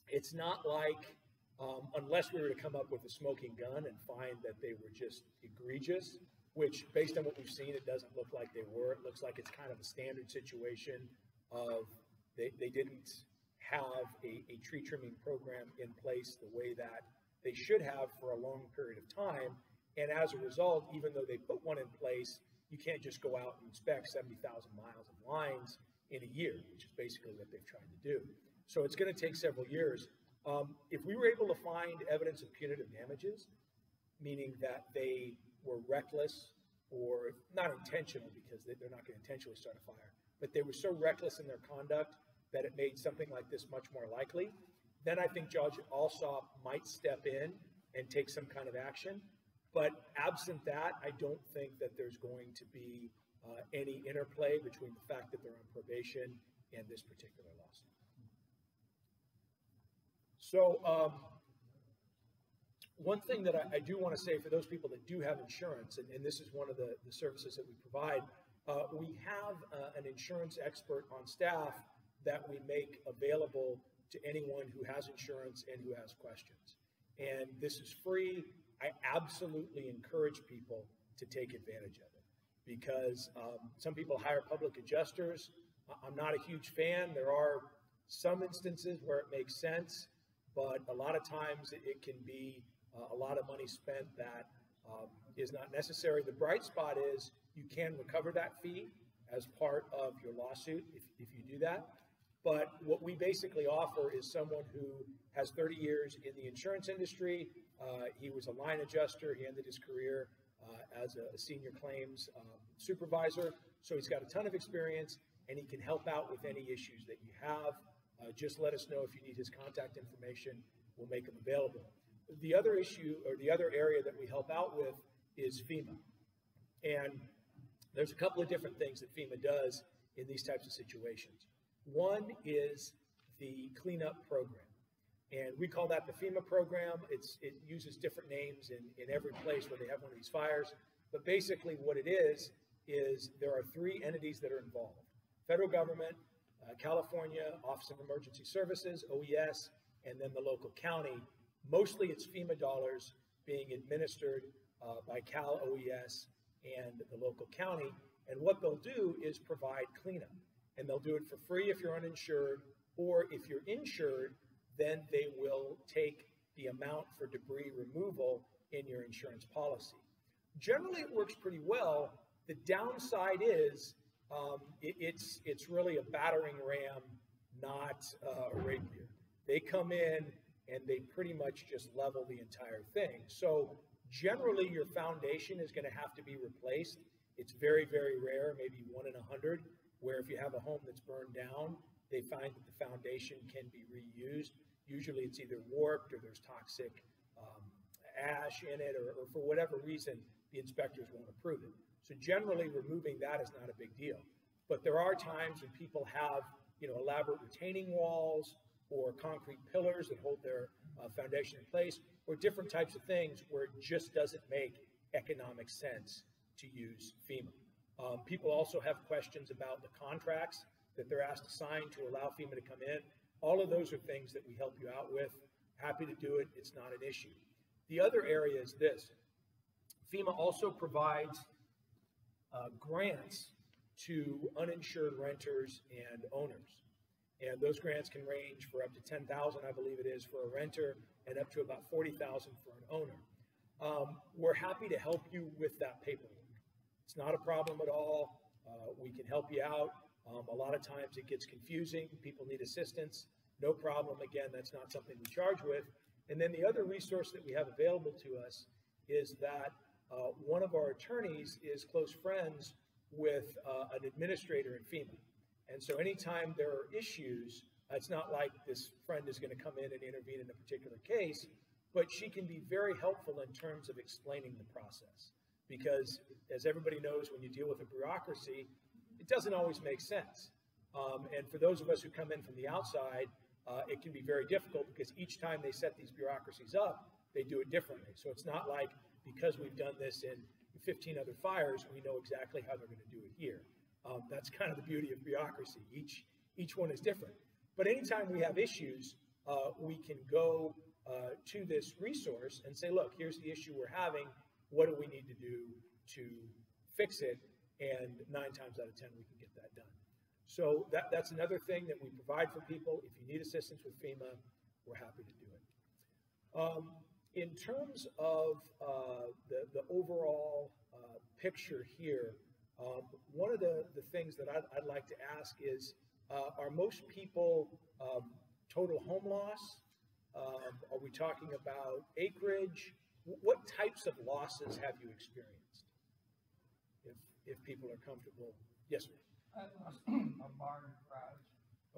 it's not like, unless we were to come up with a smoking gun and find that they were just egregious, which based on what we've seen, it doesn't look like they were. It looks like it's kind of a standard situation of they didn't have a tree trimming program in place the way that they should have for a long period of time. And as a result, even though they put one in place, you can't just go out and inspect 70,000 miles of lines in a year, which is basically what they've tried to do. So it's going to take several years. If we were able to find evidence of punitive damages, meaning that they were reckless or not intentional, because they're not going to intentionally start a fire, but they were so reckless in their conduct that it made something like this much more likely, then I think Judge Alsop might step in and take some kind of action. But absent that, I don't think that there's going to be any interplay between the fact that they're on probation and this particular lawsuit. So one thing that I do want to say for those people that do have insurance, and this is one of the services that we provide, we have an insurance expert on staff that we make available to anyone who has insurance and who has questions. And this is free. I absolutely encourage people to take advantage of it, because some people hire public adjusters. I'm not a huge fan. There are some instances where it makes sense, but a lot of times it can be a lot of money spent that is not necessary. The bright spot is you can recover that fee as part of your lawsuit if you do that. But what we basically offer is someone who has 30 years in the insurance industry. He was a line adjuster. He ended his career as a senior claims supervisor. So he's got a ton of experience, and he can help out with any issues that you have. Just let us know if you need his contact information. We'll make them available. The other issue, or the other area that we help out with, is FEMA. And there's a couple of different things that FEMA does in these types of situations. One is the cleanup program, and we call that the FEMA program. It uses different names in every place where they have one of these fires, but basically what it is there are three entities that are involved: federal government, California Office of Emergency Services, OES, and then the local county. Mostly it's FEMA dollars being administered by Cal, OES, and the local county, and what they'll do is provide cleanup. And they'll do it for free if you're uninsured, or if you're insured, then they will take the amount for debris removal in your insurance policy. Generally, it works pretty well. The downside is it's really a battering ram, not a rapier. They come in and they pretty much just level the entire thing. So generally, your foundation is going to have to be replaced. It's very, very rare, maybe 1 in 100. Where if you have a home that's burned down, they find that the foundation can be reused. Usually it's either warped or there's toxic ash in it, or for whatever reason, the inspectors won't approve it. So generally removing that is not a big deal. But there are times when people have, elaborate retaining walls or concrete pillars that hold their foundation in place, or different types of things where it just doesn't make economic sense to use FEMA. People also have questions about the contracts that they're asked to sign to allow FEMA to come in. All of those are things that we help you out with. Happy to do it. It's not an issue. The other area is this. FEMA also provides grants to uninsured renters and owners. And those grants can range for up to $10,000, I believe it is, for a renter, and up to about $40,000 for an owner. We're happy to help you with that paperwork. It's not a problem at all. We can help you out. A lot of times it gets confusing. People need assistance. No problem. Again, that's not something we charge with. And then the other resource that we have available to us is that one of our attorneys is close friends with an administrator in FEMA. And so anytime there are issues, it's not like this friend is going to come in and intervene in a particular case, but she can be very helpful in terms of explaining the process. Because as everybody knows, when you deal with a bureaucracy, it doesn't always make sense. And for those of us who come in from the outside, it can be very difficult because each time they set these bureaucracies up, they do it differently. So it's not like because we've done this in 15 other fires, we know exactly how they're going to do it here. That's kind of the beauty of bureaucracy. Each one is different. But anytime we have issues, we can go to this resource and say, look, here's the issue we're having. What do we need to do to fix it? And 9 times out of 10, we can get that done. So that's another thing that we provide for people. If you need assistance with FEMA, we're happy to do it. In terms of the overall picture here, one of the things that I'd like to ask is, are most people total home loss? Are we talking about acreage? What types of losses have you experienced? If people are comfortable. Yes, sir. I lost a barn garage.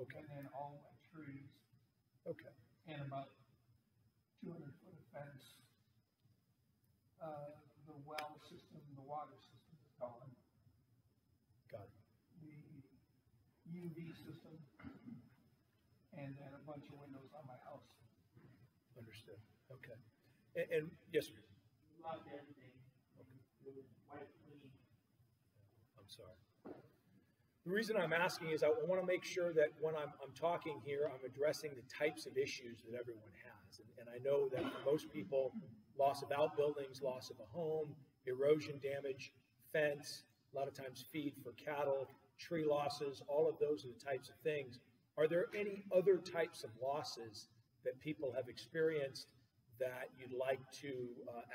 Okay. And then all my trees. Okay. And about 200-foot of fence. The well system, the water system is gone. Got it. The UV system, and then a bunch of windows on my house. Understood. Okay. And yes, sir. Lost everything. It was white clean. I'm sorry. The reason I'm asking is I want to make sure that when I'm talking here, I'm addressing the types of issues that everyone has. And I know that for most people, loss of outbuildings, loss of a home, erosion damage, fence, a lot of times feed for cattle, tree losses, all of those are the types of things. Are there any other types of losses that people have experienced that you'd like to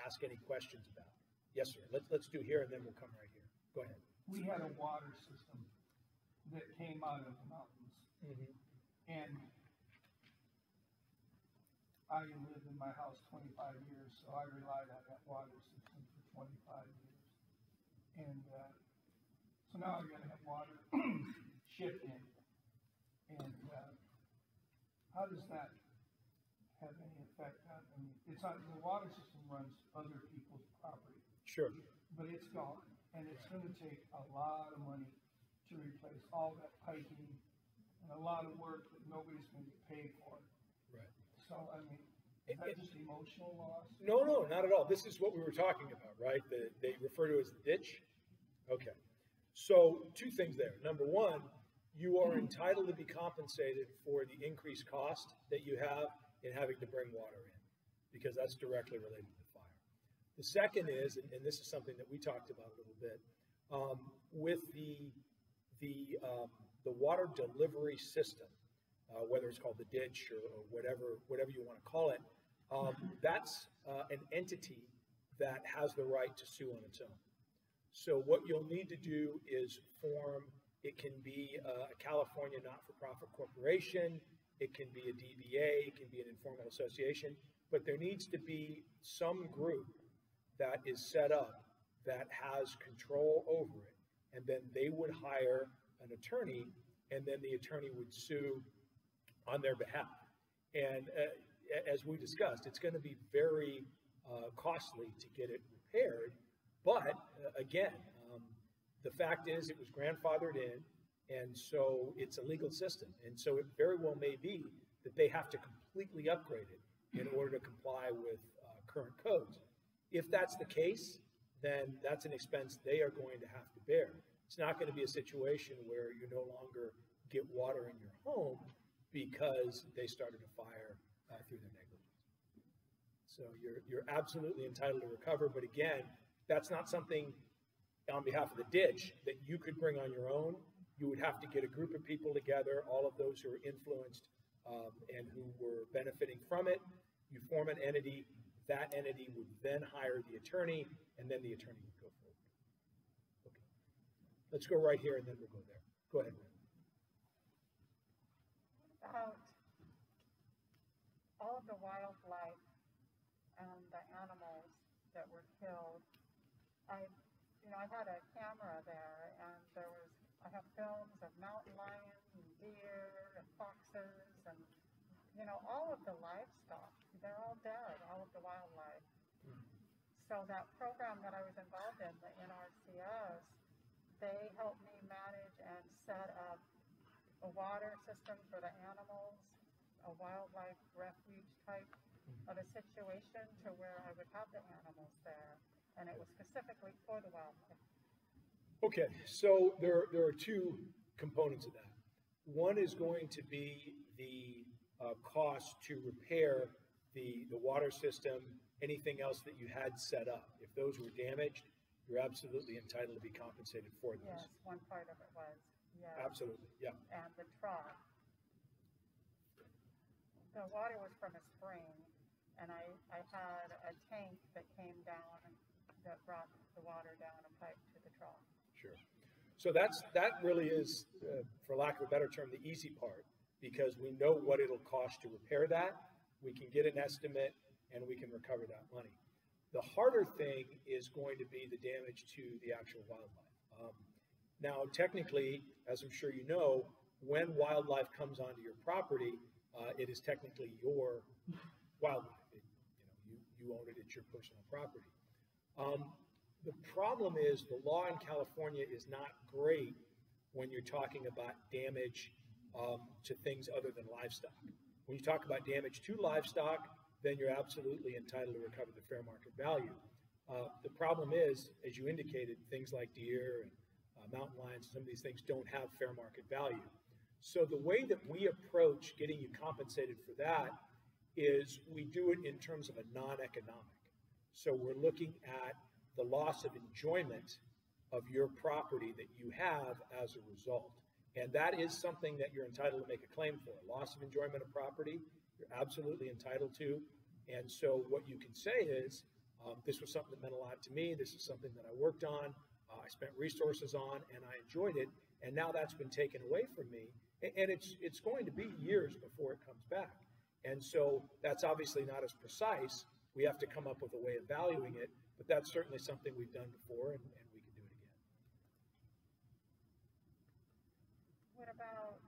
ask any questions about? Yes, sir. Let's do here, and then we'll come right here. Go ahead. We had a water system that came out of the mountains. Mm-hmm. And I lived in my house 25 years, so I relied on that water system for 25 years. And so now I'm going to have water shipped in. And how does that have any effect on, I mean, it's on, the water system runs other people's property. Sure. But it's gone, and it's going to take a lot of money to replace all that piping and a lot of work that nobody's going to get paid for. Right. So, I mean, is that just emotional loss? No, not at all. This is what we were talking about, right? They refer to it as the ditch. Okay. So 2 things there. Number 1, you are entitled to be compensated for the increased cost that you have in having to bring water in, because that's directly related to fire. The second is, and this is something that we talked about a little bit, with the water delivery system, whether it's called the ditch or whatever you want to call it, that's an entity that has the right to sue on its own. So what you'll need to do is form, it can be a California not-for-profit corporation, it can be a DBA, it can be an informal association, but there needs to be some group that is set up that has control over it, and then they would hire an attorney, and then the attorney would sue on their behalf. And as we discussed, it's going to be very costly to get it repaired, but again, the fact is it was grandfathered in, and so it's a legal system, and so it very well may be that they have to completely upgrade it in order to comply with current codes. If that's the case, then that's an expense they are going to have to bear. It's not going to be a situation where you no longer get water in your home because they started a fire through their negligence. So you're absolutely entitled to recover, but again, that's not something on behalf of the ditch that you could bring on your own. You would have to get a group of people together, all of those who are influenced and who were benefiting from it. You form an entity. That entity would then hire the attorney, and then the attorney would go forward. Okay. Let's go right here, and then we'll go there. Go ahead. About all of the wildlife and the animals that were killed, I had a camera there, and I have films of mountain lions and deer and foxes and, all of the livestock. They're all dead, all of the wildlife. So that program that I was involved in, the NRCS, they helped me manage and set up a water system for the animals, a wildlife refuge type of a situation to where I would have the animals there. And it was specifically for the wildlife. Okay, so there are 2 components of that. One is going to be the cost to repair the water system, anything else that you had set up. If those were damaged, you're absolutely entitled to be compensated for those. Yes, one part of it was, yeah. Absolutely, yeah. And the trough. The water was from a spring, and I had a tank that came down that brought the water down a pipe to the trough. Sure. So that really is, for lack of a better term, the easy part, because we know what it'll cost to repair that. We can get an estimate, and we can recover that money. The harder thing is going to be the damage to the actual wildlife. Now, technically, as I'm sure you know, when wildlife comes onto your property, it is technically your wildlife. You own it, it's your personal property. The problem is the law in California is not great when you're talking about damage to things other than livestock. When you talk about damage to livestock, then you're absolutely entitled to recover the fair market value. The problem is, as you indicated, things like deer and mountain lions, some of these things don't have fair market value. So the way that we approach getting you compensated for that is we do it in terms of a non-economic. So we're looking at the loss of enjoyment of your property that you have as a result. And that is something that you're entitled to make a claim for. Loss of enjoyment of property, you're absolutely entitled to. And so what you can say is, this was something that meant a lot to me. This is something that I worked on. I spent resources on, and I enjoyed it. And now that's been taken away from me. And it's going to be years before it comes back. And so that's obviously not as precise. We have to come up with a way of valuing it. But that's certainly something we've done before, and we can do it again. What about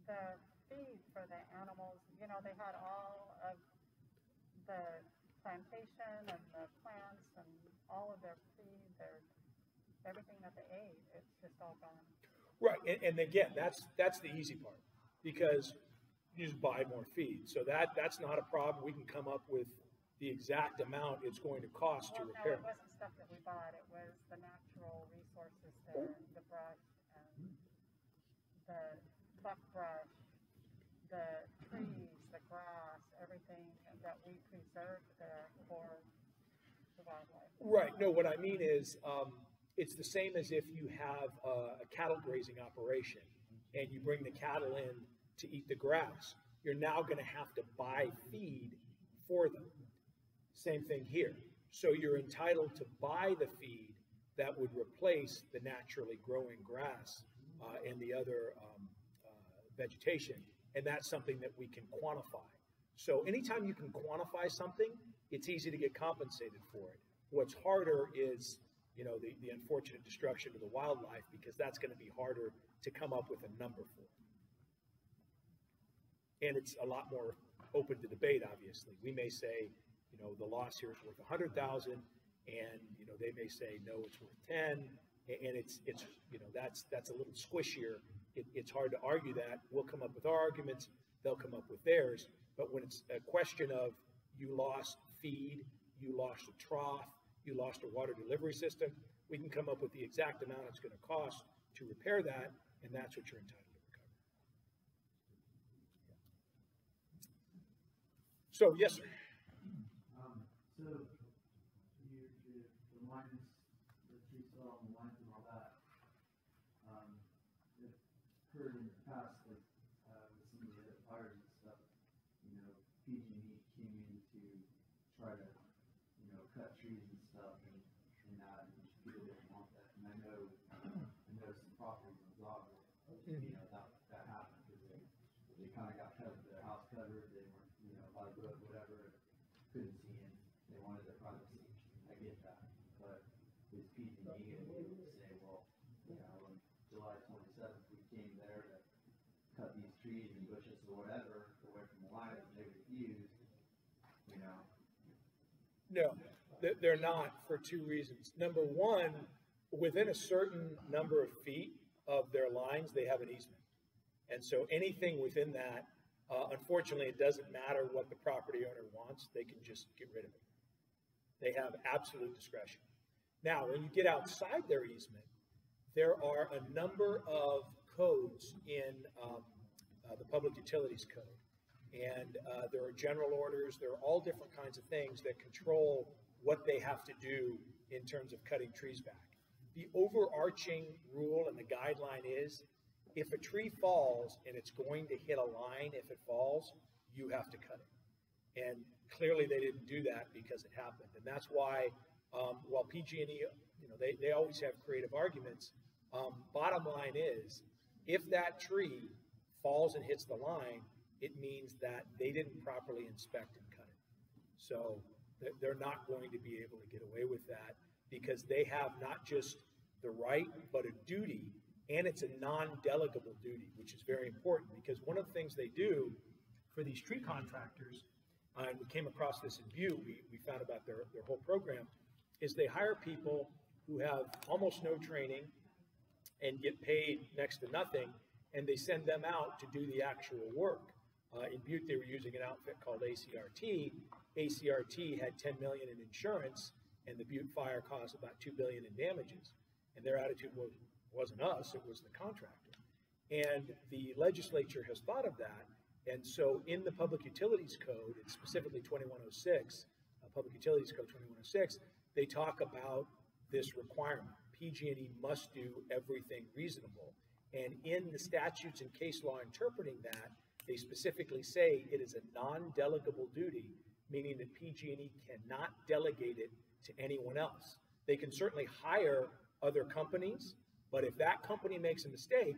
the feed for the animals? You know, they had all of the plantation and the plants and all of their feed, everything that they ate. It's just all gone. Right, and again, that's the easy part, because you just buy more feed. So that's not a problem. We can come up with the exact amount it's going to cost to repair. No, it wasn't stuff that we bought. It was the natural resources there, the brush and the buckbrush, the trees, the grass, everything that we preserved there for the wildlife. Right. No, what I mean is it's the same as if you have a cattle grazing operation and you bring the cattle in to eat the grass. You're now going to have to buy feed for them. Same thing here. So you're entitled to buy the feed that would replace the naturally growing grass and the other vegetation. And that's something that we can quantify. So anytime you can quantify something, it's easy to get compensated for it. What's harder is, the unfortunate destruction of the wildlife, because that's going to be harder to come up with a number for. And it's a lot more open to debate, obviously. We may say, the loss here is worth 100,000, and they may say no, it's worth 10, and it's that's a little squishier. It's hard to argue that. We'll come up with our arguments, they'll come up with theirs. But when it's a question of you lost feed, you lost a trough, you lost a water delivery system, we can come up with the exact amount it's going to cost to repair that, and that's what you're entitled to recover. So yes, sir. So the lines, the tree saw and the lines and all that, it occurred in the past, like with some of the fires and stuff, PG&E came in to try to, cut trees and stuff and that, and people didn't want that. And I know some properties in Zogg, that happened because they kind of got covered, their house covered, they weren't, by the road, whatever, couldn't see in. They wanted their privacy. I get that. But with PG&E, and we would say, well, on July 27th, we came there to cut these trees and bushes or whatever away from the line, and they refused, No, they're not, for two reasons. Number one, within a certain number of feet of their lines, they have an easement. And so anything within that, unfortunately, it doesn't matter what the property owner wants. They can just get rid of it. They have absolute discretion. Now, when you get outside their easement, there are a number of codes in the Public Utilities Code and there are general orders. There are all different kinds of things that control what they have to do in terms of cutting trees back. The overarching rule and the guideline is, if a tree falls and it's going to hit a line, if it falls, you have to cut it. And clearly they didn't do that because it happened. And that's why, while PG&E, they always have creative arguments, bottom line is, if that tree falls and hits the line, it means that they didn't properly inspect and cut it. So they're not going to be able to get away with that, because they have not just the right, but a duty, and it's a non-delegable duty, which is very important, because one of the things they do for these tree contractors, and we came across this in Butte, we found about their whole program, is they hire people who have almost no training and get paid next to nothing, and they send them out to do the actual work. In Butte, they were using an outfit called ACRT. ACRT had $10 million in insurance, and the Butte fire caused about $2 billion in damages. And their attitude wasn't us, it was the contractor. And the legislature has thought of that. And so in the Public Utilities Code, it's specifically 2106, Public Utilities Code 2106, they talk about this requirement. PG&E must do everything reasonable. And in the statutes and case law interpreting that, they specifically say it is a non-delegable duty, meaning that PG&E cannot delegate it to anyone else. They can certainly hire other companies, but if that company makes a mistake,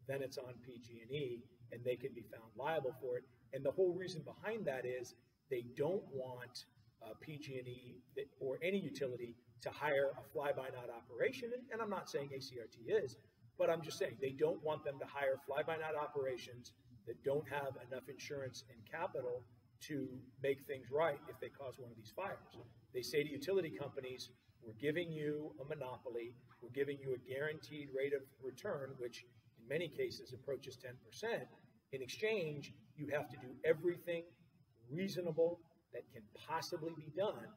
then it's on PG&E and they can be found liable for it. And the whole reason behind that is they don't want PG&E or any utility to hire a fly-by-night operation. And I'm not saying ACRT is, but I'm just saying they don't want them to hire fly-by-night operations that don't have enough insurance and capital to make things right if they cause one of these fires. They say to utility companies, we're giving you a monopoly, we're giving you a guaranteed rate of return, which in many cases approaches 10%. In exchange, you have to do everything reasonable that can possibly be done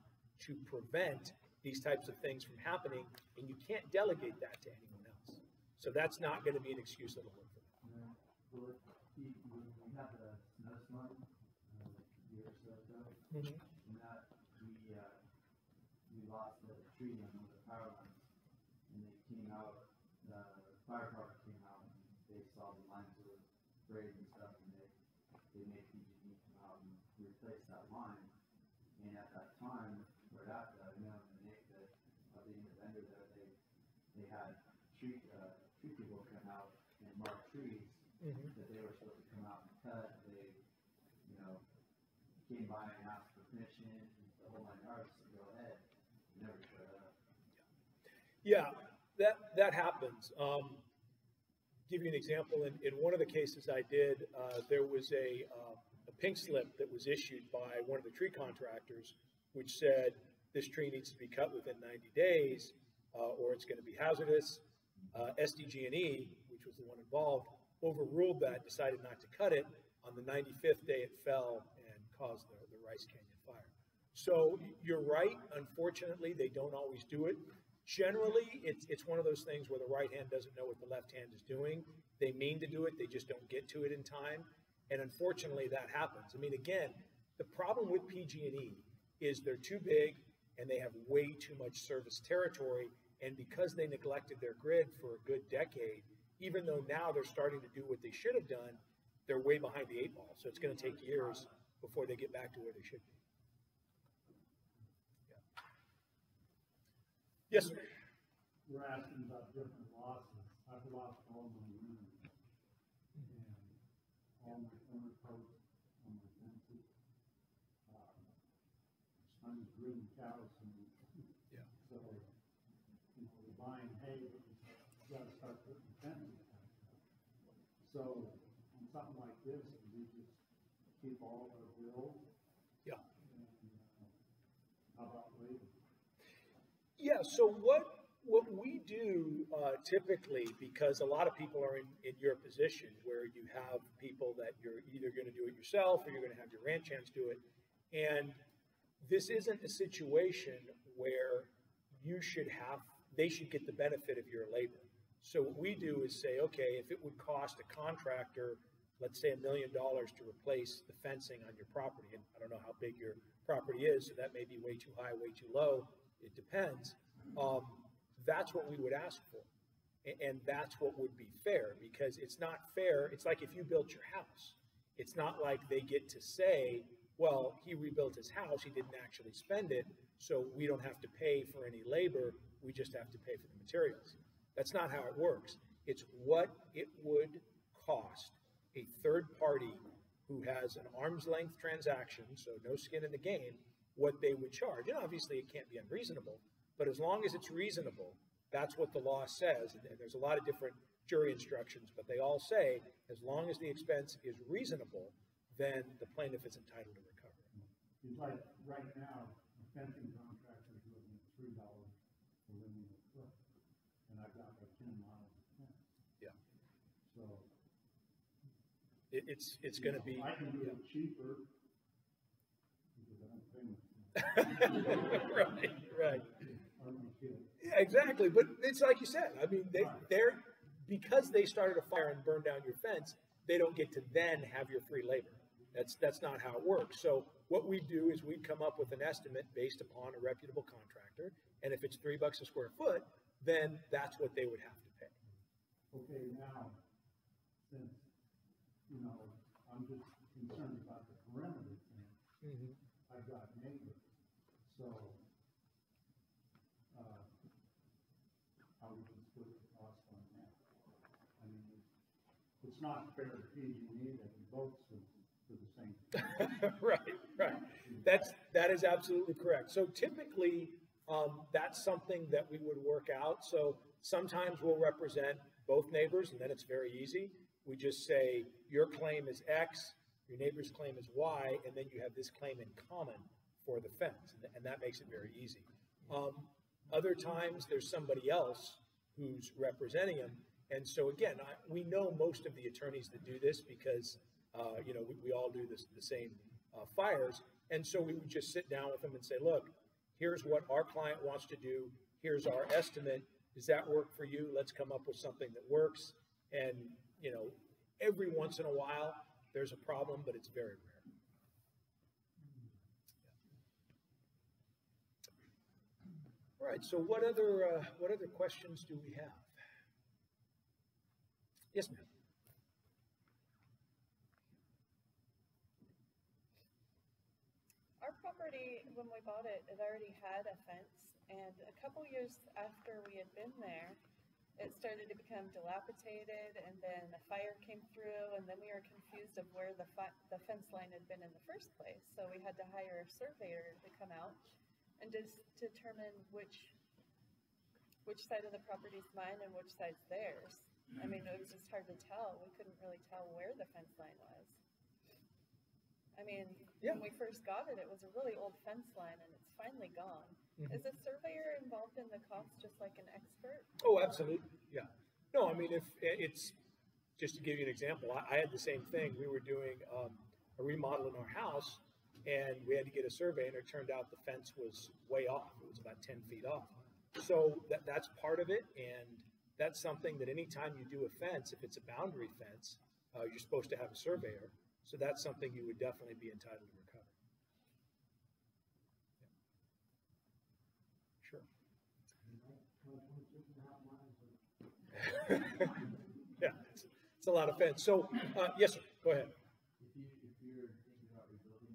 to prevent these types of things from happening, and you can't delegate that to anyone else. So that's not going to be an excuse that'll work for them. Well, we had the snowstorm a year or so ago, Mm-hmm. and that we lost a tree on one of the power lines, and they came out, the fire department came out, and they saw the lines were frayed and stuff, and they made PG&E come out and replace that line. And at that time, right after that, I know Nick, that being the vendor there, they had tree people come out and mark trees that they were supposed to come out and cut. They, came by and asked for permission, the whole 9 yards to go ahead. They never showed up. Yeah, that happens. Give you an example. In one of the cases I did, there was a pink slip that was issued by one of the tree contractors, which said this tree needs to be cut within 90 days, or it's going to be hazardous. SDG&E, which was the one involved, overruled that, decided not to cut it. On the 95th day, it fell and caused the Rice Canyon fire. So you're right. Unfortunately, they don't always do it. Generally, it's one of those things where the right hand doesn't know what the left hand is doing. They mean to do it, they just don't get to it in time. And unfortunately, that happens. I mean, again, the problem with PG&E is they're too big and they have way too much service territory. And because they neglected their grid for a good decade, even though now they're starting to do what they should have done, they're way behind the 8 ball. So it's going to take years before they get back to where they should be. Yeah. Yes, sir. We're asking about different losses. I've lost all my units and all my corner posts on my fences. I'm just breeding cows and Yeah. so, we're buying hay, but you gotta start putting fences back up. So, on something like this, we just keep all of our bills. Yeah. And, how about labor? Yeah, so what we do typically, because a lot of people are in your position where you have people that you're either going to do it yourself or you're going to have your ranch hands do it. And this isn't a situation where they should get the benefit of your labor. So what we do is say, okay, if it would cost a contractor, let's say $1 million to replace the fencing on your property, and I don't know how big your property is, so that may be way too high, way too low, it depends. That's what we would ask for. And that's what would be fair, because it's not fair. It's like if you built your house. It's not like they get to say, well, he rebuilt his house, he didn't actually spend it, so we don't have to pay for any labor, we just have to pay for the materials. That's not how it works. It's what it would cost a third party who has an arm's length transaction, so no skin in the game, what they would charge. And obviously it can't be unreasonable, but as long as it's reasonable, that's what the law says. And there's a lot of different jury instructions, but they all say, as long as the expense is reasonable, then the plaintiff is entitled to recover. It's like right now, a fencing contractor is looking at $3 per linear foot, and I've got like 10 miles of fence. Yeah. So it's going to be. I can do it cheaper because I don't pay much. Right. Or my kids. Yeah, exactly. But it's like you said. I mean, they're because they started a fire and burned down your fence, they don't get to then have your free labor. That's not how it works. So what we do is we come up with an estimate based upon a reputable contractor, and if it's $3 a square foot, then that's what they would have to pay. Okay, now, since, I'm just concerned about the perimeter thing, I've got neighbors, so, how we can split the cost on that. I mean, it's not fair to PG&E that we both split for the same thing. Right. That is absolutely correct. So typically, that's something that we would work out. So sometimes we'll represent both neighbors, and then it's very easy. We just say, your claim is X, your neighbor's claim is Y, and then you have this claim in common for the fence, and that makes it very easy. Other times, there's somebody else who's representing them, and so again, we know most of the attorneys that do this because we all do the same fires, and so we would just sit down with them and say, look, here's what our client wants to do, here's our estimate, does that work for you? Let's come up with something that works. And every once in a while there's a problem, but it's very rare. All right, so what other questions do we have? Yes, ma'am. Our property, when we bought it, it already had a fence, and a couple years after we had been there, it started to become dilapidated, and then a fire came through, and then we were confused of where the fence line had been in the first place. So we had to hire a surveyor to come out and just determine which side of the property is mine and which side's theirs. I mean, it was just hard to tell. We couldn't really tell where the fence line was. I mean, Yeah. When we first got it, it was a really old fence line, and it's finally gone. Is a surveyor involved in the cost just like an expert? Oh, absolutely. Yeah. No, I mean, if it's just to give you an example, I had the same thing. We were doing a remodel in our house, and we had to get a survey, and it turned out the fence was way off. It was about 10 feet off. So that's part of it, and that's something that anytime you do a fence, if it's a boundary fence, you're supposed to have a surveyor. So that's something you would definitely be entitled to recover. Yeah, it's a lot of fence. So, yes, sir, go ahead. If you're thinking about rebuilding,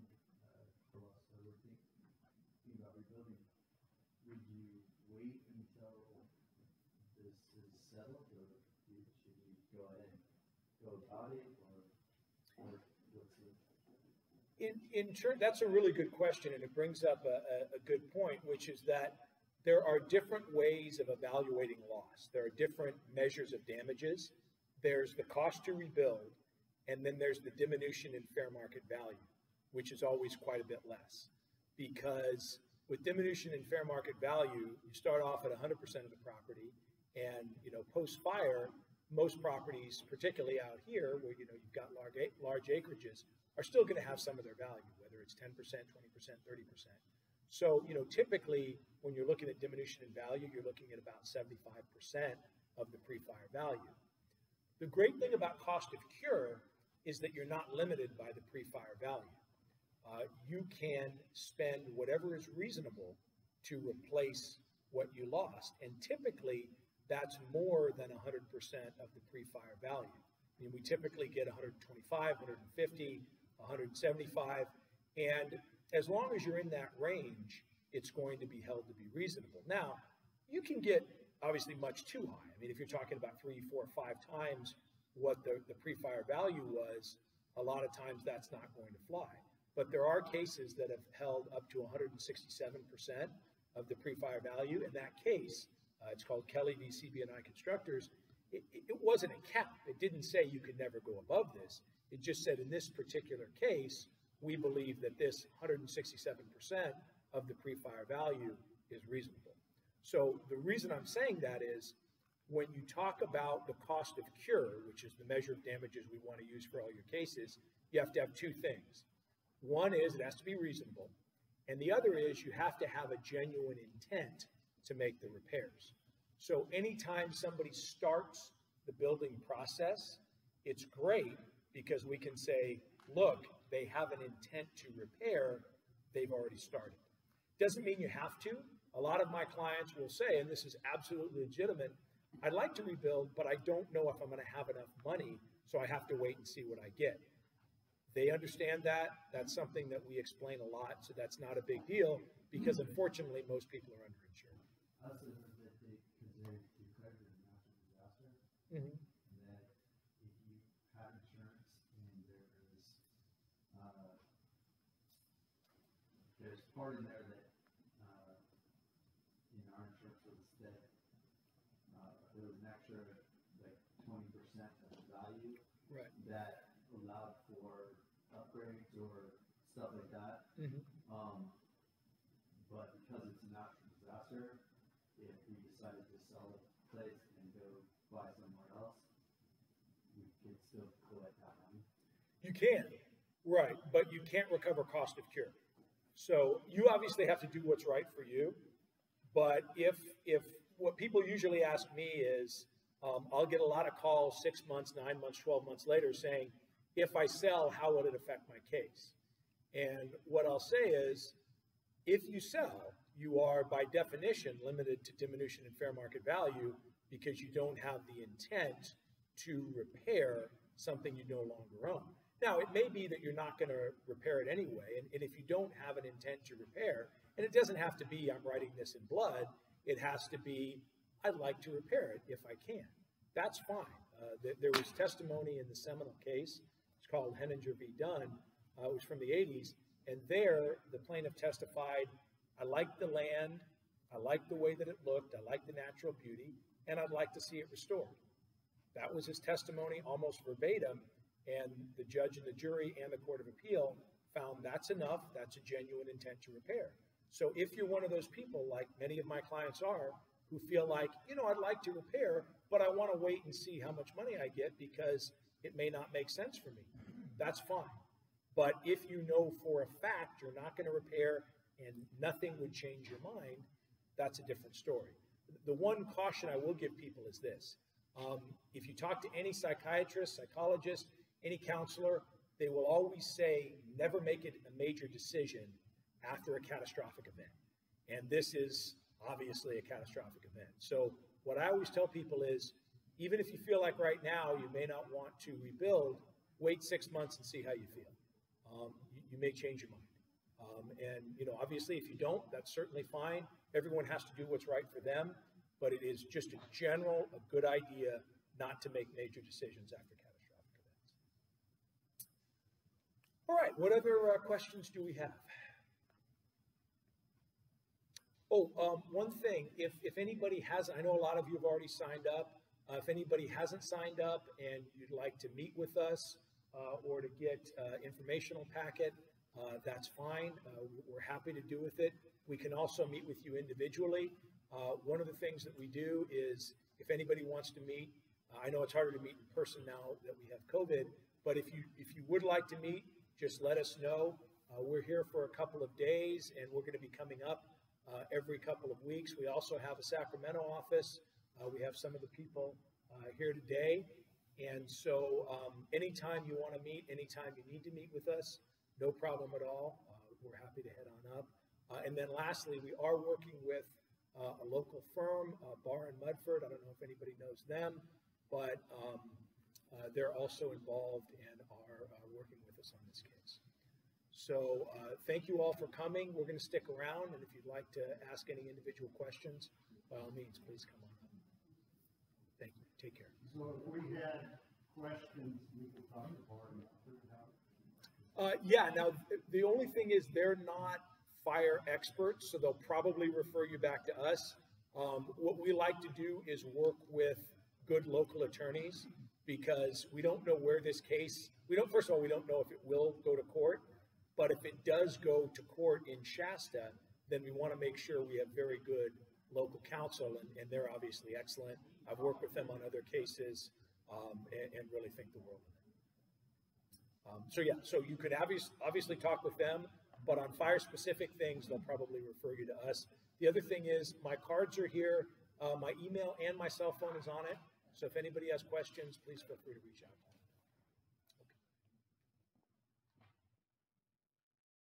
for us, we're thinking about rebuilding, would you wait until this is settled, or should you go ahead and go about it, or what's the? That's a really good question, and it brings up a good point, which is that there are different ways of evaluating loss. There are different measures of damages. There's the cost to rebuild, and then there's the diminution in fair market value, which is always quite a bit less. Because with diminution in fair market value, you start off at 100% of the property, and post-fire, most properties, particularly out here, where you've got large acreages, are still going to have some of their value, whether it's 10%, 20%, 30%. So, typically, when you're looking at diminution in value, you're looking at about 75% of the pre-fire value. The great thing about cost of cure is that you're not limited by the pre-fire value. You can spend whatever is reasonable to replace what you lost. And typically, that's more than 100% of the pre-fire value. I mean, we typically get 125, 150, 175, and as long as you're in that range, it's going to be held to be reasonable. Now, you can get obviously much too high. I mean, if you're talking about 3, 4, 5 times what the pre-fire value was, a lot of times that's not going to fly. But there are cases that have held up to 167% of the pre-fire value. In that case, it's called Kelly v. CB&I Constructors. It wasn't a cap. It didn't say you could never go above this. It just said in this particular case, we believe that this 167% of the pre-fire value is reasonable. So the reason I'm saying that is when you talk about the cost of cure, which is the measure of damages we want to use for all your cases, you have to have two things. One is it has to be reasonable, and the other is you have to have a genuine intent to make the repairs. So anytime somebody starts the building process, it's great because we can say, look, they have an intent to repair, they've already started. Doesn't mean you have to. A lot of my clients will say, and this is absolutely legitimate, I'd like to rebuild, but I don't know if I'm going to have enough money, so I have to wait and see what I get. They understand that. That's something that we explain a lot, so that's not a big deal because unfortunately most people are underinsured. Also, that they consider declared a natural disaster. Mm-hmm. That if you have insurance and there's part in there that in our insurance was that there was an extra like 20% of the value Right. that allowed for upgrades or stuff like that. Mm-hmm. But because it's a natural disaster, if we decided to sell the place and go buy somewhere else, we could still collect that money. You can, right, but you can't recover cost of cure. So you obviously have to do what's right for you. But if what people usually ask me is, I'll get a lot of calls 6 months, 9 months, 12 months later saying, if I sell, how will it affect my case? And what I'll say is, if you sell, you are by definition limited to diminution in fair market value because you don't have the intent to repair something you no longer own. Now, it may be that you're not going to repair it anyway, and if you don't have an intent to repair, and it doesn't have to be, I'm writing this in blood, it has to be, I'd like to repair it if I can. That's fine. There was testimony in the seminal case, it's called Henninger v. Dunn, it was from the 80s, and there the plaintiff testified, I like the land, I like the way that it looked, I like the natural beauty, and I'd like to see it restored. That was his testimony almost verbatim, and the judge and the jury and the Court of Appeal found that's enough, that's a genuine intent to repair. So if you're one of those people, like many of my clients are, who feel like, I'd like to repair, but I want to wait and see how much money I get because it may not make sense for me, that's fine. But if you know for a fact you're not going to repair and nothing would change your mind, that's a different story. The one caution I will give people is this. If you talk to any psychiatrist, psychologist, any counselor, they will always say, never make it a major decision after a catastrophic event. And this is obviously a catastrophic event. So what I always tell people is, even if you feel like right now you may not want to rebuild, wait 6 months and see how you feel. You may change your mind. Obviously, if you don't, that's certainly fine. Everyone has to do what's right for them, but it is just a good idea not to make major decisions after catastrophic events. All right, what other questions do we have? Oh, one thing, if anybody has, I know a lot of you have already signed up. If anybody hasn't signed up and you'd like to meet with us or to get informational packet, that's fine. We're happy to do with it. We can also meet with you individually. One of the things that we do is if anybody wants to meet, I know it's harder to meet in person now that we have COVID, but if you would like to meet, just let us know. We're here for a couple of days and we're going to be coming up every couple of weeks. We also have a Sacramento office. We have some of the people here today. And so anytime you want to meet, anytime you need to meet with us, no problem at all. We're happy to head on up. And then lastly, we are working with a local firm, Bar in Mudford. I don't know if anybody knows them, but they're also involved and are working with us on this case. So thank you all for coming. We're going to stick around, and if you'd like to ask any individual questions, by all means, please come on up. Thank you. Take care. So if we had questions, we could talk to Barb about. Yeah, now the only thing is they're not fire experts, so they'll probably refer you back to us. What we like to do is work with good local attorneys, because we don't know where this case, first of all, we don't know if it will go to court, but if it does go to court in Shasta, then we want to make sure we have very good local counsel, and they're obviously excellent. I've worked with them on other cases and really think the world of them. So yeah, so you could obviously talk with them, but on fire-specific things, they'll probably refer you to us. The other thing is my cards are here. My email and my cell phone is on it. So if anybody has questions, please feel free to reach out to me.